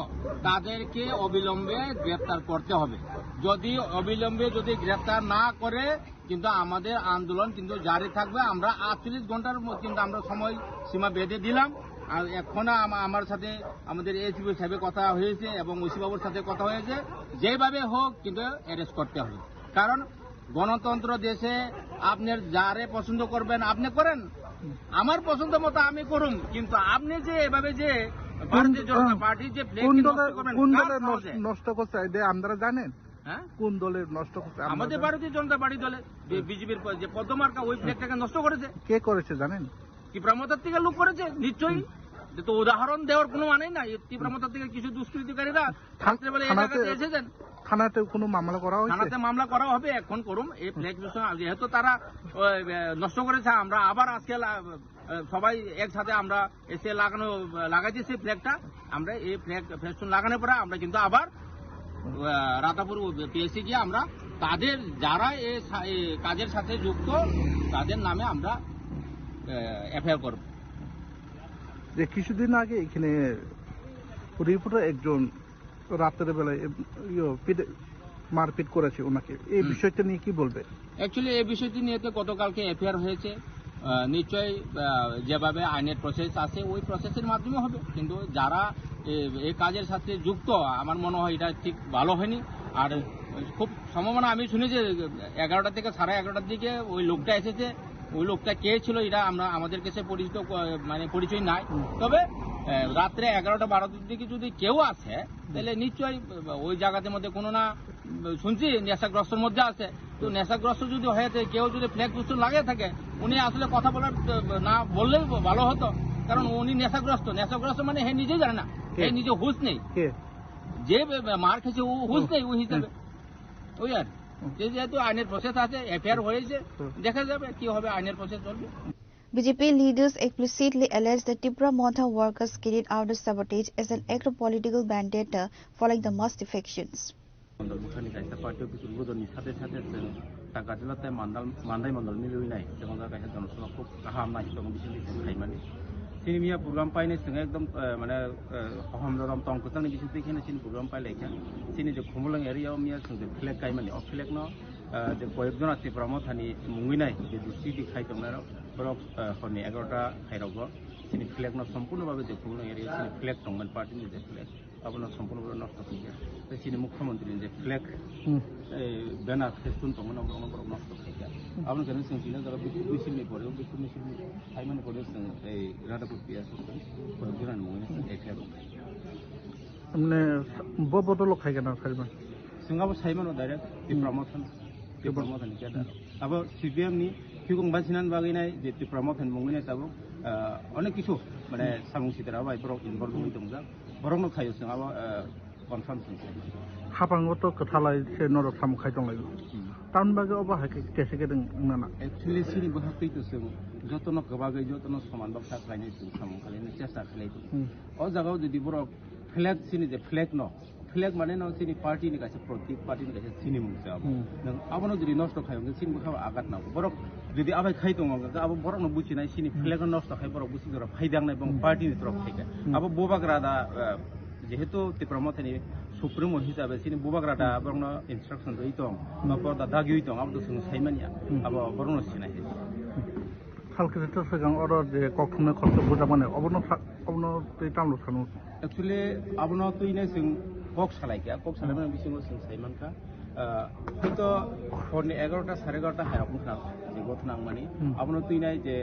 তাদেরকে অবিলম্বে গ্রেপ্তার করতে হবে। যদি অবিলম্বে গ্রেপ্তার না করে কিন্তু আমাদের আন্দোলন কিন্তু জারি থাকবে। আমরা 48 ঘন্টার কিন্তু আমরা সময় সীমা বেঁধে দিলাম, এখন আমার সাথে আমাদের এসপি সাহেবের কথা হয়েছে এবং ওসি বাবুর সাথে কথা হয়েছে, যেভাবে হোক কিন্তু অ্যারেস্ট করতে হবে। কারণ গণতন্ত্র দেশে আপনার যারে পছন্দ করবেন আপনি করেন, আমার পছন্দ মতো আমি করুন, কিন্তু আপনি যে এভাবে যে ভারতীয় জনতা পার্টি যে কোন দলের নষ্ট করছে আপনারা জানেন? হ্যাঁ, কোন দলের নষ্ট করছে? আমাদের ভারতীয় জনতা পার্টি দলে বিজেপির যে পদ্মমার্কা ওই ফ্ল্যাগটাকে নষ্ট করেছে। কে করেছে জানেন? তীব্রামতার থেকে লোক করেছে নিশ্চয়ই। তো উদাহরণ দেওয়ার কোনো মানেই নাই। তীব্রামতার থেকে কিছু দুষ্কৃতিকারীরা রাত্রেবেলা এই জায়গাতে এসেছেন। থানাতে কোনো মামলা করা হয়েছে? থানাতে মামলা করা হবে, এখন করুন। এই ফ্ল্যাগ যেহেতু তারা নষ্ট করেছে, আমরা আবার আজকে সবাই একসাথে আমরা এসে লাগাইছি ফ্ল্যাগটা। আমরা এই ফ্ল্যাগ ফেস্টুন লাগানোর পরে আমরা কিন্তু আবার রাতাপুর পিএসসি গিয়ে আমরা তাদের যারা এই কাজের সাথে যুক্ত তাদের নামে আমরা এফআইআর করব। যে কিছুদিন আগে এখানে হরিপুরে একজন রাতের বেলায় মারপিট করেছে ওনাকে, এই বিষয়টা নিয়ে কি বলবে? অ্যাকচুয়ালি এই বিষয়টি নিয়ে তো গতকালকে এফআইআর হয়েছে। নিশ্চয়ই যেভাবে আইনের প্রসেস আছে ওই প্রসেসের মাধ্যমে হবে, কিন্তু যারা এই কাজের সাথে যুক্ত আমার মনে হয় এটা ঠিক ভালো হয়নি। আর খুব সম্ভাবনা আমি শুনেছি 11টা থেকে 11:30টার দিকে ওই লোকটা এসেছে। ওই লোকটা কে ছিল এটা আমাদের কাছে পরিচয় নাই। তবে রাত্রে 11টা-12টার দিকে যদি কেউ আসে তাহলে নিশ্চয়ই ওই জায়গাতে মধ্যে কোনো না শুনছি নেশাগ্রস্তর মধ্যে আছে। তো নেশাগ্রস্ত যদি হয়ে থাকে, কেউ যদি ফ্ল্যাগ পুস্তুল লাগিয়ে থাকে, উনি আসলে কথা বলার না বললেই ভালো হতো। কারণ উনি নেশাগ্রস্ত মানে হে নিজেই জানে না, হে নিজে হুঁশ নেই। যে মার খেয়েছে ও হুঁশ নেই ওই হিসাবে। ওই আর যেহেতু আইনের প্রসেস আছে, এফআইআর হয়েছে, দেখা যাবে কি হবে, আইনের প্রসেস চলবে। BJP leaders explicitly alleged that Tipra Montha workers carried out the sabotage as an act of political vendetta following the mass defections. সিনিমিয়া প্রোগ্রাম পাইনি সঙ্গে একদম মানে হমরম তংকতাংনি কিছু দেখে সিনি প্রোগ্রাম পাইলে সিনি যে খুমলং এরিয়াও মিয়া সঙ্গে ফ্ল্যাগ গাইমানি অ ফ্ল্যাগ ন যে কয়েকজন আছে প্রমথানি মুঙ্গিনাই যে দুষ্টি খাই দংনার বরক হরনি 11টা খাইরাগ সিনি ফ্ল্যাগ ন সম্পূর্ণভাবে যে খুমলং এরিয়া সিনি ফ্ল্যাগ দংমান পার্টিনি যে ফ্ল্যাগ আপনার সম্পূর্ণভাবে নষ্ট হয়ে যায়। সিনি মুখ্যমন্ত্রী যে ফ্ল্যাগ ব্যানার ফেস্টুন দংমান বরক নষ্ট হয়ে যায়। আপনার কেন সিনি জায়গা বিক্ষোভ মিছিলনি পরে বিক্ষোভ মিছিল খাইমানি পরে এই রাধাপুর পিয়াস কয়েকজন মুঙ্গিনা এফআইআর মানে বদল খাই কেন সাইমান সিঙ্গাবো সাইমান ডাইরেক্ট প্রমোশন কেদা আবার সিপিএম নি ফিগং বাসিনান বাগিনাই যে প্রমোশন মুঙ্গিনা তাবো অনেক কিছু মানে সামুং সিতারা বাই ব্রক ইনভলভ হই দংজা বরং খাইও সিঙ্গাবো কনফার্ম হাপাঙ্গত কথালাই সে নর সামু খাই দংলাই টাউন বাগে অবা হাকে কেসে কেদং নানা एक्चुअली सिनि बहाकै तो जों जतन गोबागै जतन समान बाथा खालायनाय जों सामु खालायनो चेष्टा खालायदों। अ जागाव जुदि बर फ्लेग सिनि जे फ्लेग न फ्लेग माने न सिनि पार्टीनि गासे प्रतीक पार्टीनि गासे सिनि मुंसे अब नों आबनो जुदि नष्ट खायनो सिनि बखा आगात ना बर जुदि आबाय खाय दङ अब बर न बुचिनाय सिनि फ्लेग नष्ट खाय बर बुचि जरा फायदांनाय बं पार्टीनि तरफ थायगा अब बोबाग्रादा जेहेतु तिप्रमथनि सुप्रीमो हिसाबै सिनि बोबाग्रादा बरनो इन्स्ट्रक्शन दै दं बरदा दागि दं अब जों सायमानिया अब बरनो सिनाय खालकेटर सगां अरर जे कखनो खर्च बुजा माने अबनो तै टाउन सानु एक्चुअली अबनो तैने जों कक सालायगा कक सालायनो बिसिङो जों सायमानका हयतो हरनि 11टा 11:30 हायाव ना जे गथना माने अबनो तैनाय जे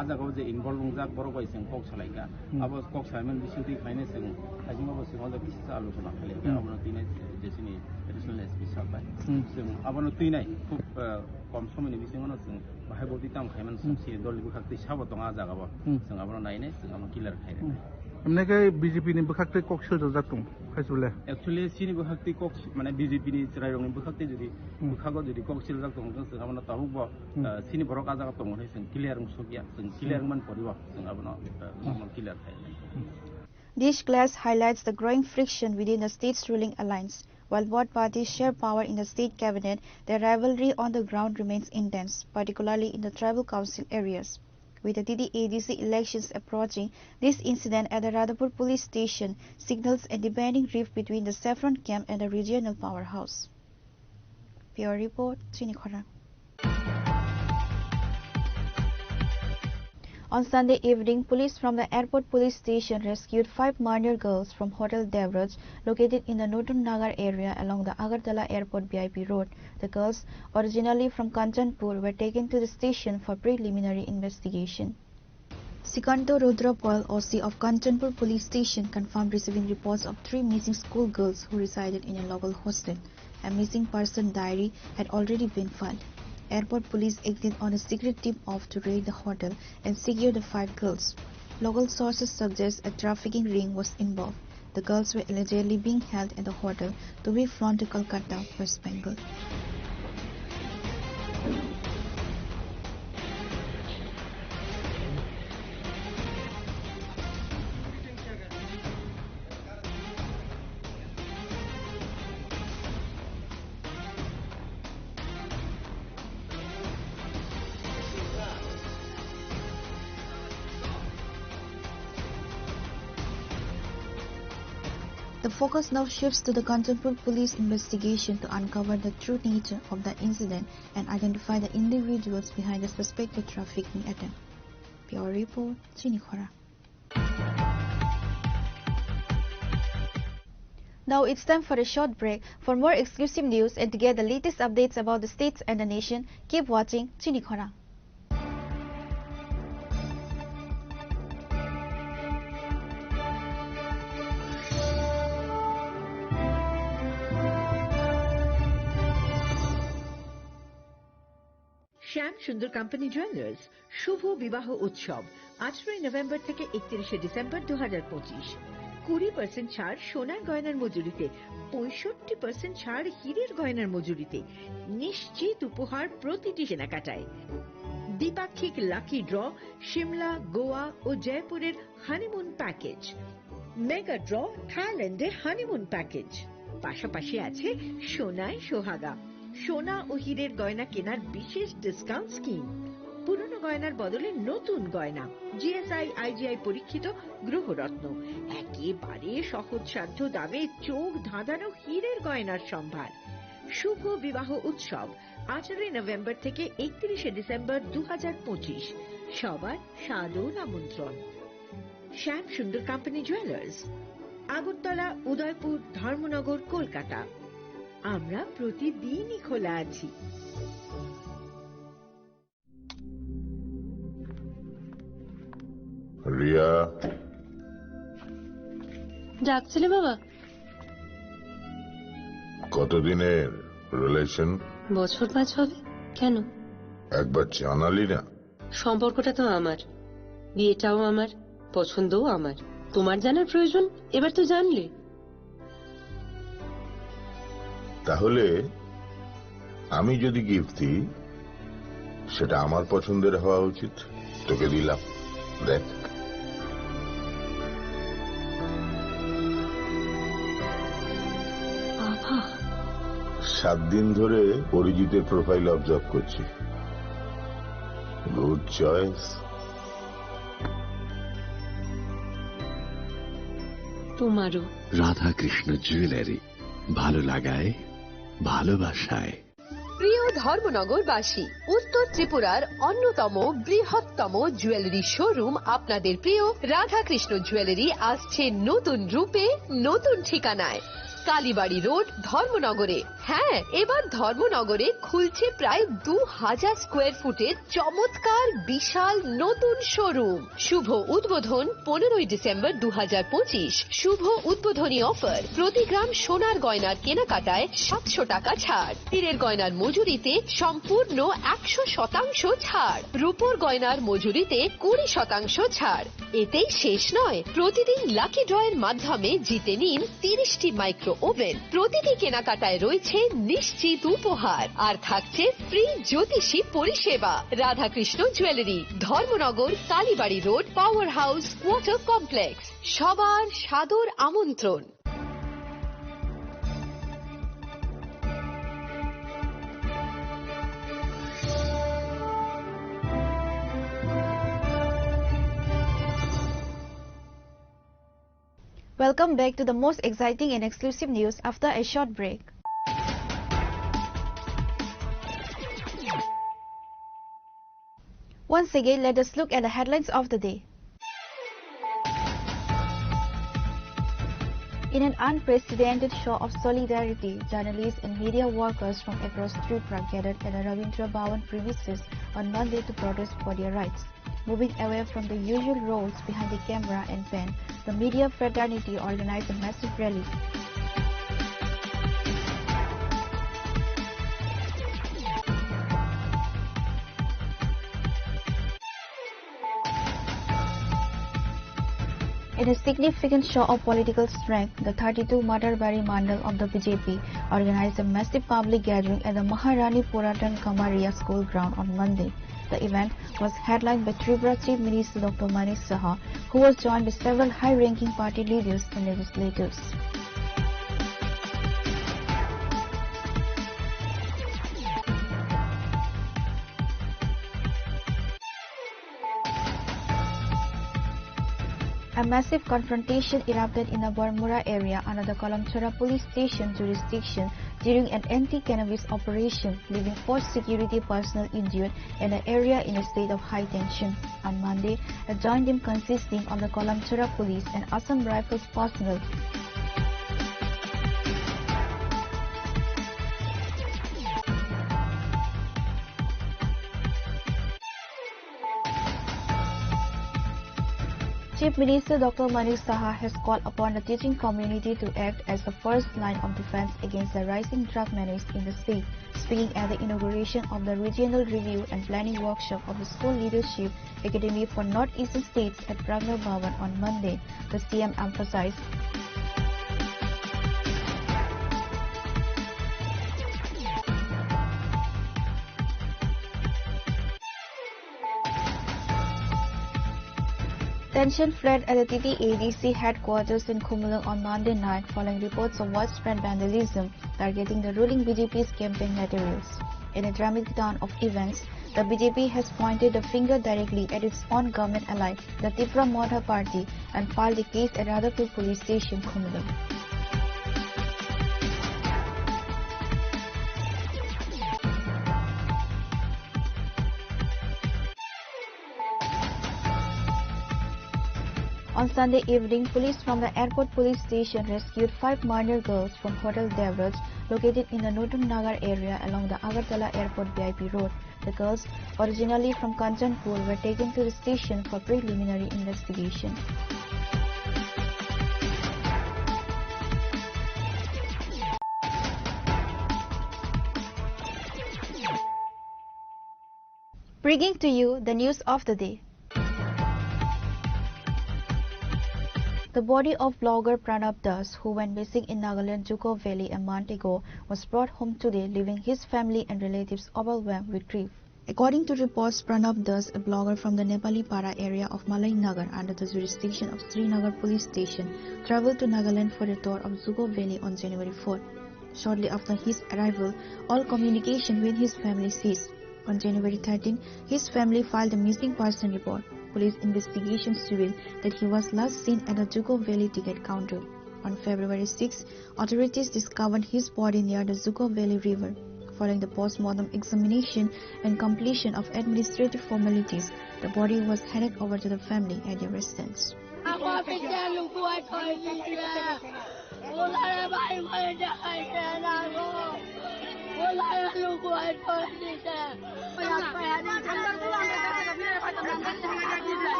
आजागाव जे इनभल्व जाक बरबाय जों कक सालायगा अब कक सालायमोन बिसिं तै खायने जों खायजोंबो सिङाव जे किसा आलोचना खालायगा अबनो तैनाय जे सिनि एडिशनल एसपि साबाय जों अबनो तैनाय खुब कम समयनि बिसिङावनो जों बाहायबोदि ताम खायमान सि दलनि बुखाक्ति साबो दङ आजागाव जों अबनो नायनाय जों अबनो किलार खायनाय हमने बीजेपी नि बुखाक्ति कक सोल जातुं खायसुले एक्चुअली सिनि बुखाक्ति कक माने बीजेपी नि रायरंनि बुखाक्ति जुदि बुखागो जुदि कक सोल जातुं जों अबनो ताहुबो सिनि बरक आजागा दङ जों क्लियर सगिया जों क्लियर मान परिबो जों अबनो clear खायनाय This clash highlights the growing friction within the state's ruling alliance. While both parties share power in the state cabinet, their rivalry on the ground remains intense, particularly in the tribal council areas. With the TD-ADC elections approaching, this incident at the Radhapur police station signals a deepening rift between the Saffron camp and the regional powerhouse. Pure Report, Chini Khora. On Sunday evening, police from the airport police station rescued 5 minor girls from Hotel Devraj, located in the Notun Nagar area along the Agartala Airport VIP road. The girls, originally from Kanchanpur, were taken to the station for preliminary investigation. Sikanto Rudra Paul, OC of Kanchanpur Police Station, confirmed receiving reports of 3 missing schoolgirls who resided in a local hostel. A missing person diary had already been filed. Airport police acted on a secret tip-off to raid the hotel and secure the 5 girls. Local sources suggest a trafficking ring was involved. The girls were allegedly being held at the hotel to be flown to Kolkata, West Bengal. The focus now shifts to the Kanchanpur police investigation to uncover the true nature of the incident and identify the individuals behind the suspected trafficking attempt. Pure Report, Chinikhora. Now it's time for a short break. For more exclusive news and to get the latest updates about the states and the nation, keep watching Chinikhora. Shyam Sundar company jewellers শুভ বিবাহ উৎসব 18 November থেকে 31 December 2025। 20% ছাড় সোনার গয়নার মজুরিতে, 65% ছাড় হীরের গয়নার মজুরিতে, নিশ্চিত উপহার প্রতিটি কেনাকাটায়। দ্বিপাক্ষিক লাকি ড্র, শিমলা, গোয়া ও জয়পুরের হানিমুন প্যাকেজ, মেগা ড্র, থাইল্যান্ডে হানিমুন প্যাকেজ। পাশাপাশি আছে সোনায় সোহাগা, সোনা ও হীরের গয়না কেনার বিশেষ ডিসকাউন্ট স্কিম। পুরনো গয়নার বদলে নতুন গয়না, জিএসআই আইজিআই পরীক্ষিত গ্রহরত্ন, একেবারে সহজসাধ্য দামে চোখ ধাঁধানো হীরের গয়নার সম্ভার। শুভ বিবাহ উৎসব 18 নভেম্বর থেকে 31 ডিসেম্বর 2025। সবার সাদর আমন্ত্রণ। শ্যাম সুন্দর কোম্পানি জুয়েলার্স, আগরতলা, উদয়পুর, ধর্মনগর, কলকাতা। আমরা প্রতিদিনই খোলা আছি। রিয়া, ডাকছিলে বাবা? কতদিনের রিলেশন? বছর 5 হবে। কেন? একবার জানালি না? সম্পর্কটা তো আমার, বিয়েটাও আমার, পছন্দও আমার। তোমার জানার প্রয়োজন এবার তো জানলে। তাহলে আমি যদি গিফট দিই সেটা আমার পছন্দের হওয়া উচিত। তোকে দিলাম, দেখ। বাবা, 7 দিন ধরে অরিজিতের প্রোফাইল অবজার্ভ করছি। Good choice. তোমারও। রাধাকৃষ্ণ জুয়েলারি, ভালো লাগায়, ভালোবাসায়। প্রিয় ধর্মনগরবাসী, উত্তর ত্রিপুরার অন্যতম বৃহত্তম জুয়েলারি শোরুম আপনাদের প্রিয় রাধাকৃষ্ণ জুয়েলারি আসছে নতুন রূপে, নতুন ঠিকানায়। কালীবাড়ি রোড, ধর্মনগরে। হ্যাঁ, এবার ধর্মনগরে খুলছে প্রায় 2000 স্কোয়ার ফুটের চমৎকার বিশাল নতুন শোরুম। শুভ উদ্বোধন 15 ডিসেম্বর 2025। শুভ উদ্বোধনী অফার, প্রতি গ্রাম সোনার গয়নার কেনাকাটায় 700 টাকা ছাড়, হীরের গয়নার মজুরিতে সম্পূর্ণ 100% ছাড়, রূপোর গয়নার মজুরিতে 20% ছাড়। এতেই শেষ নয়, প্রতিদিন লাকি ড্রয়ের মাধ্যমে জিতে নিন 30টি মাইক্রো ওভেন। প্রতিটি কেনাকাটায় রয়েছে নিশ্চিত উপহার, আর থাকছে ফ্রি জ্যোতিষী পরিষেবা। Radhakrishna jewellery, Dharmanagar, Kalibari road, power house, water complex. সবার সাদর আমন্ত্রণ। Welcome back to the most exciting and exclusive news after a short break. Once again, let us look at the headlines of the day. In an unprecedented show of solidarity, journalists and media workers from across Tripura gathered at the Ravindra Bhavan premises on Monday to protest for their rights. Moving away from the usual roles behind the camera and pen, the media fraternity organized a massive rally. In a significant show of political strength, the 32 Matarbari Mandal of the BJP organized a massive public gathering at the Maharani Puratan Kamaria School ground on Monday. The event was headlined by Tripura Chief Minister Dr. Manik Saha, who was joined by several high-ranking party leaders and legislators. A massive confrontation erupted in the Barmura area under the Kalamchara police station jurisdiction during an anti-cannabis operation, leaving 4 security personnel injured and the area in a state of high tension. On Monday, a joint team consisting of the Kalamchara police and Assam Rifles personnel Chief Minister Dr. Manik Saha has called upon the teaching community to act as the first line of defense against the rising drug menace in the state. Speaking at the inauguration of the Regional Review and Planning Workshop of the School Leadership Academy for Northeastern States at Pragna Bhavan on Monday, the CM emphasized tension flared at the TTADC headquarters in Kumulang on Monday night following reports of widespread vandalism targeting the ruling BJP's campaign materials. In a dramatic turn of events, the BJP has pointed the finger directly at its own government ally, the Tripura Modha Party, and filed a case at Radhapur Police Station, Kumulang. On Sunday evening, police from the airport police station rescued 5 minor girls from Hotel Devraj, located in the Nutun Nagar area along the Agartala Airport VIP Road. The girls, originally from Kanchanpur, were taken to the station for preliminary investigation. Bringing to you the news of the day. The body of blogger Pranab Das, who went missing in Nagaland Juko Valley a month ago, was brought home today, leaving his family and relatives overwhelmed with grief. According to reports, Pranab Das, a blogger from the Nepali Para area of Malai Nagar under the jurisdiction of Srinagar Police Station, travelled to Nagaland for a tour of Juko Valley on January 4. Shortly after his arrival, all communication with his family ceased. On January 13, his family filed a missing person report. Police investigations revealed that he was last seen at the Juko Valley ticket counter. On February 6, authorities discovered his body near the Juko Valley River. Following the post-mortem examination and completion of administrative formalities, the body was handed over to the family at their residence.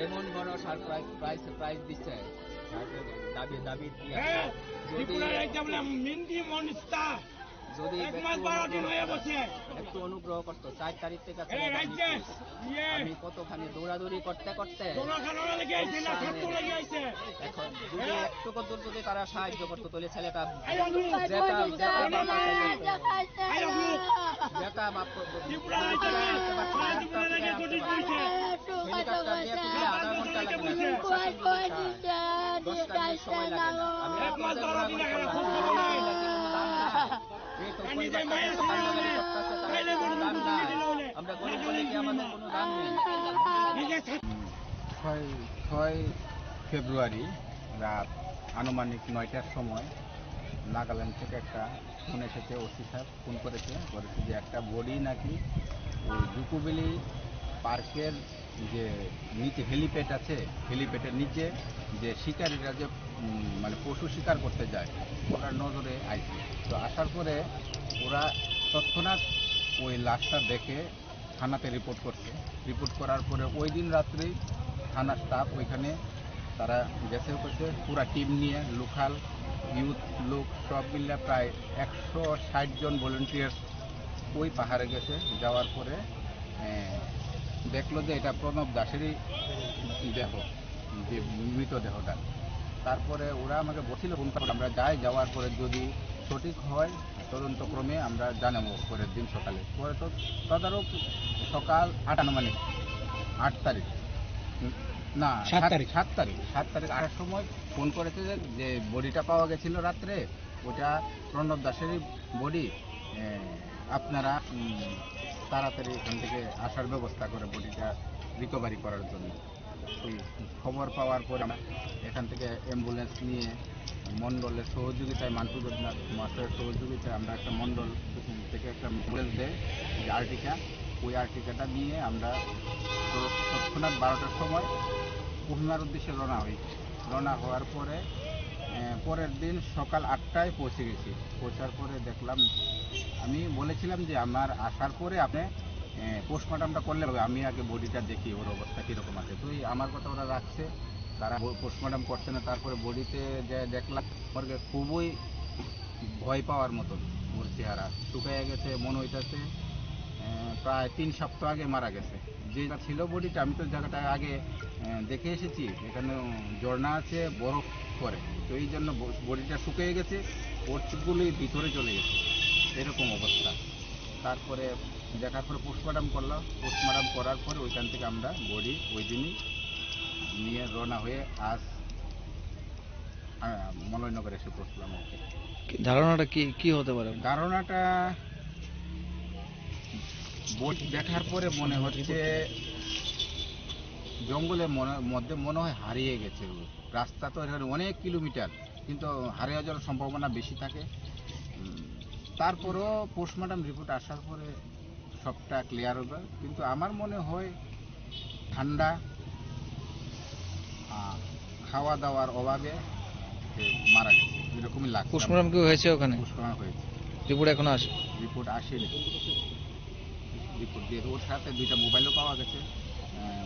এমন বড় surprise দিচ্ছে দাবি যদি একটু অনুগ্রহ করতো 4 তারিখ থেকে আমি কতখানি দৌড়াদৌড়ি করতে করতে এখন যদি একটু কত যদি তারা সাহায্য করতো তাহলে ছেলেটা যেটা বাপ হেলিকপ্টার দিয়ে আধা ঘন্টা লাগে 10টা সময় লাগে না। আমি এক পর্যায়ে মনে করলাম, এই তো পরিবারটা কত কান্নাকাটি করতেছে, তাদের কোনো দাম নাই, আমরা গরিব বলে কি আমাদের কোনো দাম নেই। 6 ফেব্রুয়ারি রাত আনুমানিক 9টার সময় নাগাল্যান্ড থেকে একটা ফোন এসেছে, ওসি সাহেব ফোন করেছে যে একটা বডি নাকি ওই জুকুবেলি পার্কের যে নিচে হেলিপ্যাড আছে, হেলিপ্যাডের নিচে যে শিকারীরা যে মানে পশু শিকার করতে যায়, ওরা নজরে আইছে। তো আসার পরে ওরা তৎক্ষণাৎ ওই লাশটা দেখে থানাতে রিপোর্ট করছে। রিপোর্ট করার পরে ওই দিন রাত্রেই থানার স্টাফ ওইখানে তারা গেছে করছে, পুরা টিম নিয়ে লোকাল ইউথ লোক সব মিলে প্রায় 160 জন ভলেন্টিয়ার্স ওই পাহাড়ে গেছে। যাওয়ার পরে দেখলো যে এটা প্রণব দাসেরই দেহ, যে মৃতদেহটা। তারপরে ওরা আমাকে বলছিল আমরা যাওয়ার পরে যদি সঠিক হয় তদন্তক্রমে আমরা জানাবো পরের দিন সকালে। পরে তো তদারক সকাল 8 তারিখ না 7 তারিখ 8টার সময় ফোন করেছে যে বডিটা পাওয়া গেছিল রাত্রে, ওটা প্রণব দাসেরই বডি, আপনারা তাড়াতাড়ি এখান থেকে আসার ব্যবস্থা করে বডিটা রিকভারি করার জন্য। ওই খবর পাওয়ার পরে এখান থেকে অ্যাম্বুলেন্স নিয়ে মণ্ডলের সহযোগিতায়, মান্টু দেবনাথ মাস্টারের সহযোগিতায় আমরা একটা মণ্ডল থেকে একটা অ্যাম্বুলেন্স দেয় যে আর্টিকা, ওই আর্টিকাটা নিয়ে আমরা তৎক্ষণাৎ 12টার সময় খুলনার উদ্দেশ্যে রওনা হওয়ার পরে পরের দিন সকাল 8টায় পৌঁছে গেছি। পৌঁছার পরে দেখলাম, আমি বলেছিলাম যে আমার আসার পরে আপনি পোস্টমর্টমটা করলে হবে, আমি আগে বডিটা দেখি ওর অবস্থা কীরকম আছে। তো আমার কথা ওরা রাখছে, তারা পোস্টমর্টম করছে না। তারপরে বডিতে যে দেখলাম ওরকে খুবই ভয় পাওয়ার মতন, ওর চেহারা শুকিয়ে গেছে, মনে হইতেছে প্রায় 3 সপ্তাহ আগে মারা গেছে। যেটা ছিল বডিটা, আমি তো জায়গাটা আগে দেখে এসেছি, এখানে ঝর্ণা আছে, বরফ পড়ে, তো এই জন্য বডিটা শুকিয়ে গেছে, ওর চুপগুলি ভিতরে চলে গেছে, এরকম অবস্থা। তারপরে দেখার পরে পোস্টমর্টম করলাম। পোস্টমর্টম করার পরে ওইখান থেকে আমরা বডি ওই দিনই নিয়ে রওনা হয়ে আজ মলয়নগর এসে পৌঁছলাম। ধারণাটা কি হতে পারে? ধারণাটা বডি দেখার পরে মনে হচ্ছে জঙ্গলের মধ্যে মনে হয় হারিয়ে গেছে। রাস্তা তো এখানে অনেক কিলোমিটার, কিন্তু হারিয়ে যাওয়ার সম্ভাবনা বেশি থাকে। তারপরও পোস্টমর্টম রিপোর্ট আসার পরে সবটা ক্লিয়ার হবে, কিন্তু আমার মনে হয় ঠান্ডা, খাওয়া দাওয়ার অভাবে মারা গেছে, এরকমই লাগছে। পোস্টমর্টম কি হয়েছে ওখানে? পোস্টমর্টম হয়েছে, রিপোর্ট এখনো আসে? রিপোর্ট আসেনি। রিপোর্ট দিয়ে ওর সাথে 2টা মোবাইলও পাওয়া গেছে,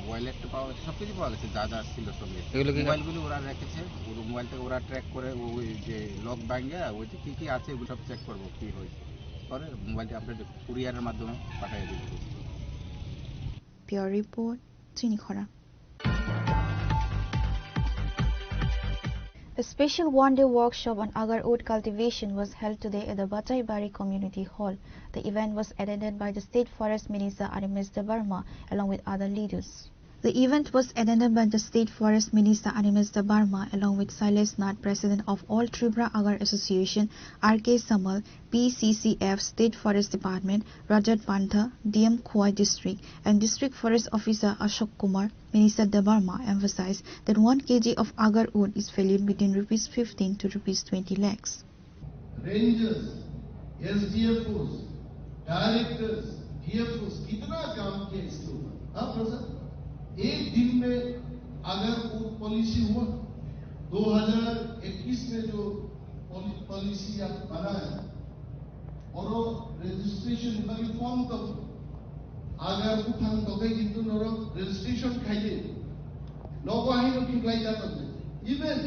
ওয়ালেটটা পাওয়া গেছে, সব কিছু পাওয়া গেছে, যা যা ছিল সঙ্গে। মোবাইলগুলি ওরা রেখেছে, ওর মোবাইল থেকে ওরা ট্র্যাক করে ওই যে লক ভাঙে ওই যে কী আছে ওগুলো সব চেক করবো কী হয়েছে, করে মোবাইলটা আপনার কুরিয়ারের মাধ্যমে পাঠিয়ে দেবো। Pure Report, Chinikhora. A special one-day workshop on agar oat cultivation was held today at the Bataibari Community Hall. The event was attended by the State Forest Minister Animesh Debarma along with other leaders. The event was attended by the State Forest Minister Animesh Debarma along with Silas Nath, President of All Tripura Agar Association, R.K. Samal, PCCF, State Forest Department, Rajat Pantha, DM Khowai District, and District Forest Officer Ashok Kumar. Minister Debarma emphasized that 1 kg of agar wood is valued between ₹15 to ₹20 lakhs. Rangers, SDFOs, directors, DFOs, कितना काम किया इसके ऊपर? हाँ प्रसन्न, एक दिन में अगर वो पॉलिसी हुआ, 2021 में जो पॉलिसी आप बनाया और रजिस्ट्रेशन बनी फॉर्म तब अगर उठान तो कहीं किंतु नोरो रजिस्ट्रेशन खाइए लोगों आही लोग किंतु जाता है इवन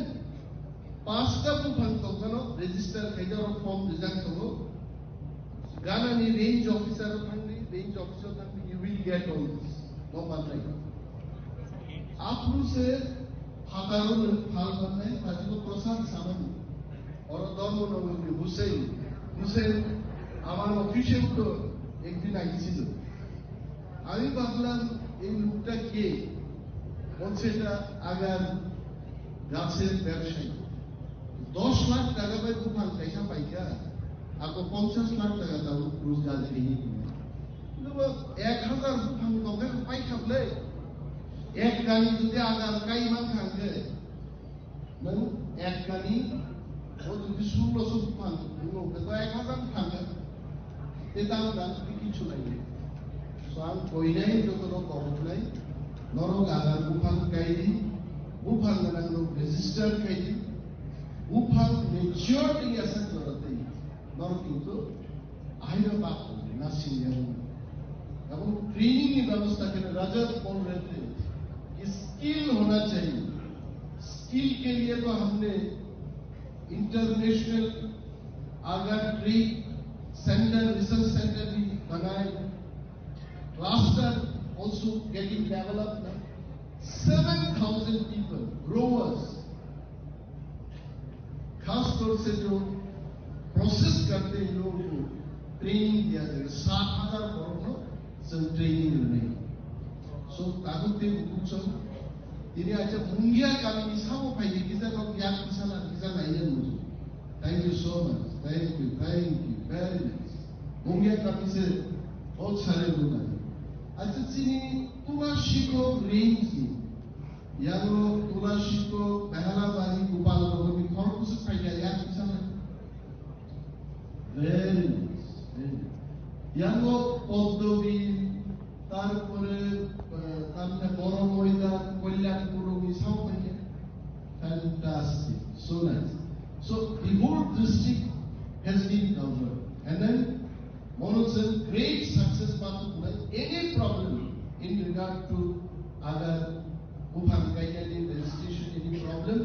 5টা उठान तो कनो रजिस्टर खाइए और फॉर्म रिजेक्ट हो गाना नी रेंज ऑफिसर थांगी you will get all this no matter आप लोग से হাজারো ফাল করনে আজিব প্রসাদ সামনে और ধর্ম নবী হুসেন আমার অফিসে তো একদিন আইছিল আমি ভাবলাম এই লোকটা কে বলছে এটা আগার গাছের ব্যবসায়ী 10 লাখ টাকা পাই বুফান পয়সা পাইকা ako 50 লাখ টাকা দাও রোজগার খেয়ে কিন্তু 1000 বুফান দকে পাই খাবলে এক গানি যদি আগার কাইমান খাঙ্গে নং এক গানি ও যদি 1600 বুফান লোকে তো 1000 খাঙ্গে এটা আমরা কিছু নাই সো আম কইনাই যত কম নাই নরক আগার বুফান কাইদি বুফান নানো রেজিস্টার কাইদি বুফান মেচিউরিটি আছে করতে নরক কিন্তু আইনা বাপ না সিনিয়র এবং ट्रेनिंग की व्यवस्था के रजत बोल रहे थे स्किल होना चाहिए स्किल के लिए तो हमने international Agar tree centre research centre भी बनाए cluster also getting developed now 7,000 people growers खास तौर से जो प्रोसेस करते हैं लोगों को ट्रेनिंग दिया जाएगा 7,000 करोड़ some training नहीं so ताकत ते कुछ ini aja mungia kami bisa mau pakai kita kalau yang bisa lain musuh thank you so much thank you very nice mungia kami se बहुत सारे लोग हैं अच्छा sini तुलाशिको range ni yang lo तुलाशिको पहला बारी गोपाल बाबू की खौर कुछ पाया yang bisa very nice yang lo पौधों তারপরে তারপরে বড় ময়দান কল্যাণপুর মিসাও পাইয়া fantastic so nice so the whole district has been covered and then Monol's great success path any problem in regard to agar Bufan Kayali registration any problem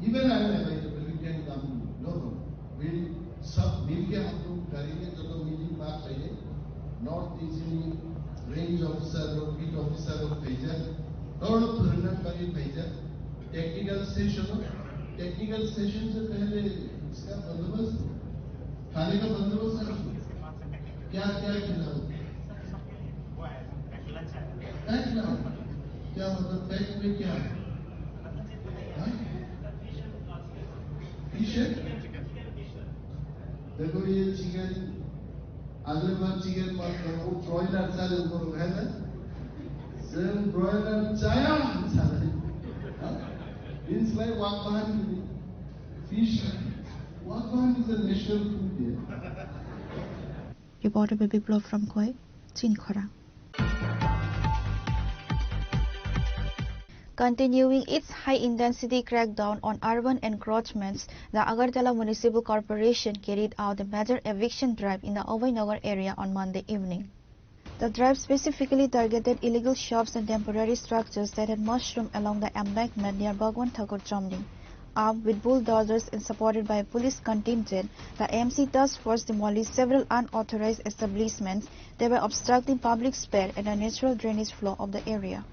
even I am available you can come no problem we'll सब मिलके हम लोग करेंगे जो meeting बात चाहिए north east range officer और beat officer और भेजा और प्रेरणा करी भेजा टेक्निकल सेशन से पहले इसका बंदोबस्त खाने का बंदोबस्त क्या क्या खिलाओ पैक लाओ क्या मतलब पैक में क्या फिश देखो ये चिकन अगले बार चिकन मत करो वो ब्रॉयलर चाले ऊपर है ना सेम ब्रॉयलर चाया चाले means like wakbahan fish wakbahan is a national food here Reporter Baby Blow from Khoi Chinkhora. Continuing its high-intensity crackdown on urban encroachments, the Agartala Municipal Corporation carried out a major eviction drive in the Abhay area on Monday evening. The drive specifically targeted illegal shops and temporary structures that had mushroomed along the embankment near Bhagwan Thakur Chomding. Armed with bulldozers and supported by a police contingent, the AMC task force demolished several unauthorized establishments that were obstructing public space and the natural drainage flow of the area.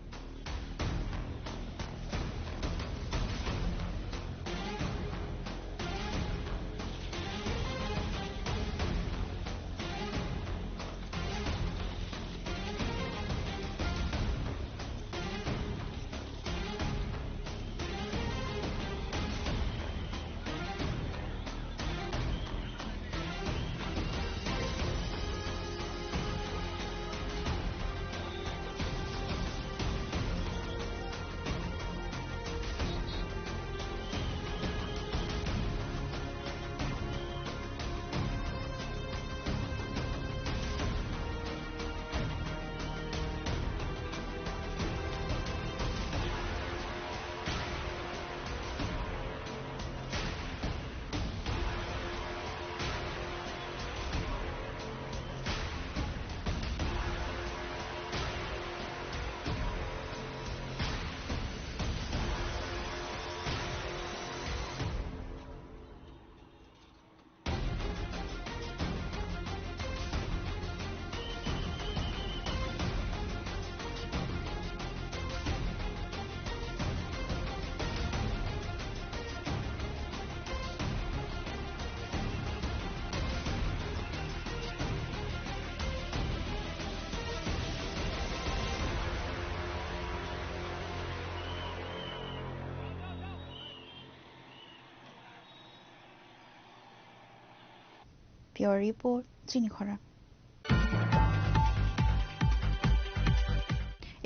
Pure Report, Chinikhora.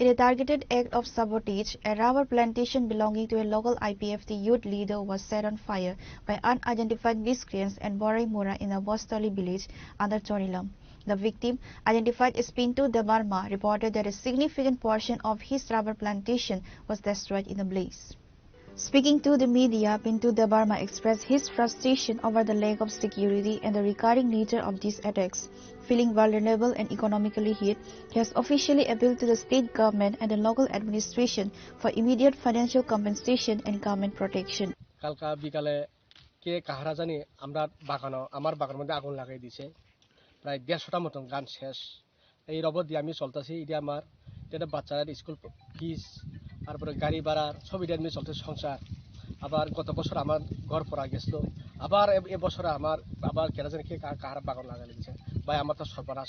In a targeted act of sabotage, a rubber plantation belonging to a local IPFT youth leader was set on fire by unidentified miscreants at Borai Mora in the Bostali village under Chorilam. The victim, identified as Pintu Debarma, reported that a significant portion of his rubber plantation was destroyed in the blaze. Speaking to the media, Pintu Debarma expressed his frustration over the lack of security and the recurring nature of these attacks. Feeling vulnerable and economically hit, he has officially appealed to the state government and the local administration for immediate financial compensation and government protection. কালকা বিকালে কে কাহারা জানি আমরা আমার বাগানের মধ্যে আগুন লাগাই দিয়েছে প্রায় 150টা মতন গান শেষ এই রবট দিয়ে আমি চলতেছি এটা আমার এটা বাচ্চাদের স্কুল ফিস তারপরে গাড়ি ভাড়ার সব এটা নিয়ে চলতে সংসার আবার গত বছর আমার ঘর পড়া গেছিল আবার এবছর আমার আবার কেনা জানি কে কাহারা বাগান লাগাই দিয়েছে ভাই আমার তো সরবরাহ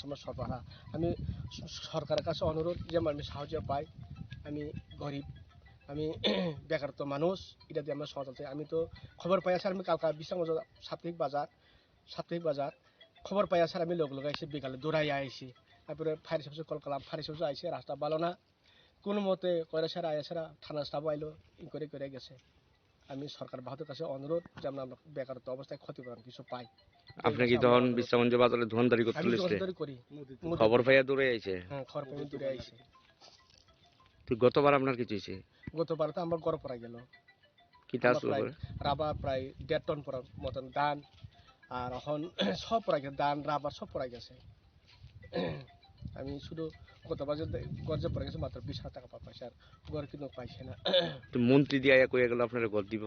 আমি সরকারের কাছে অনুরোধ যে আমি সাহায্য পাই আমি গরিব আমি বেকারত্ব মানুষ এটা দিয়ে আমরা সহজে আমি তো খবর পাই স্যার আমি কালকা বিশাঙ্গ সাপ্তাহিক বাজার খবর পাই স্যার আমি লোক এসে বিকালে দৌড়াই আইসি তারপরে ফায়ার সার্ভিসে কল করলাম ফায়ার সার্ভিসে আইসে রাস্তা ভালো না কোনো মতে কয়রা স্যার আয়া থানা স্টাফ আইলো করে গেছে আমি সরকার বাহাদুর কাছে অনুরোধ যে আমরা বেকারত্ব অবস্থায় ক্ষতিপূরণ কিছু পাই। আপনি কি তখন বিশ্রামগঞ্জ বাজারে ধোয়ানদারি করতে লিস্টে খবর পাইয়া দৌড়ে আইছে? হ্যাঁ খবর পাইয়া দৌড়ে আইছে। তো গতবার আপনার কি হইছে? গতবার তো আমার গড় পড়া গেল কি তার উপরে রাবার প্রায় 1.5 টন পড়ার মতন ধান আর এখন সব পড়া গেছে ধান রাবার সব পড়া গেছে। আমি শুধু গতবার যে গড়ে পড়ে গেছে মাত্র 20,000 টাকা পাইছে আর গড় কিন্তু পাইছে না। তো মন্ত্রী দিয়া কইয়া গেল আপনারা গড় দিব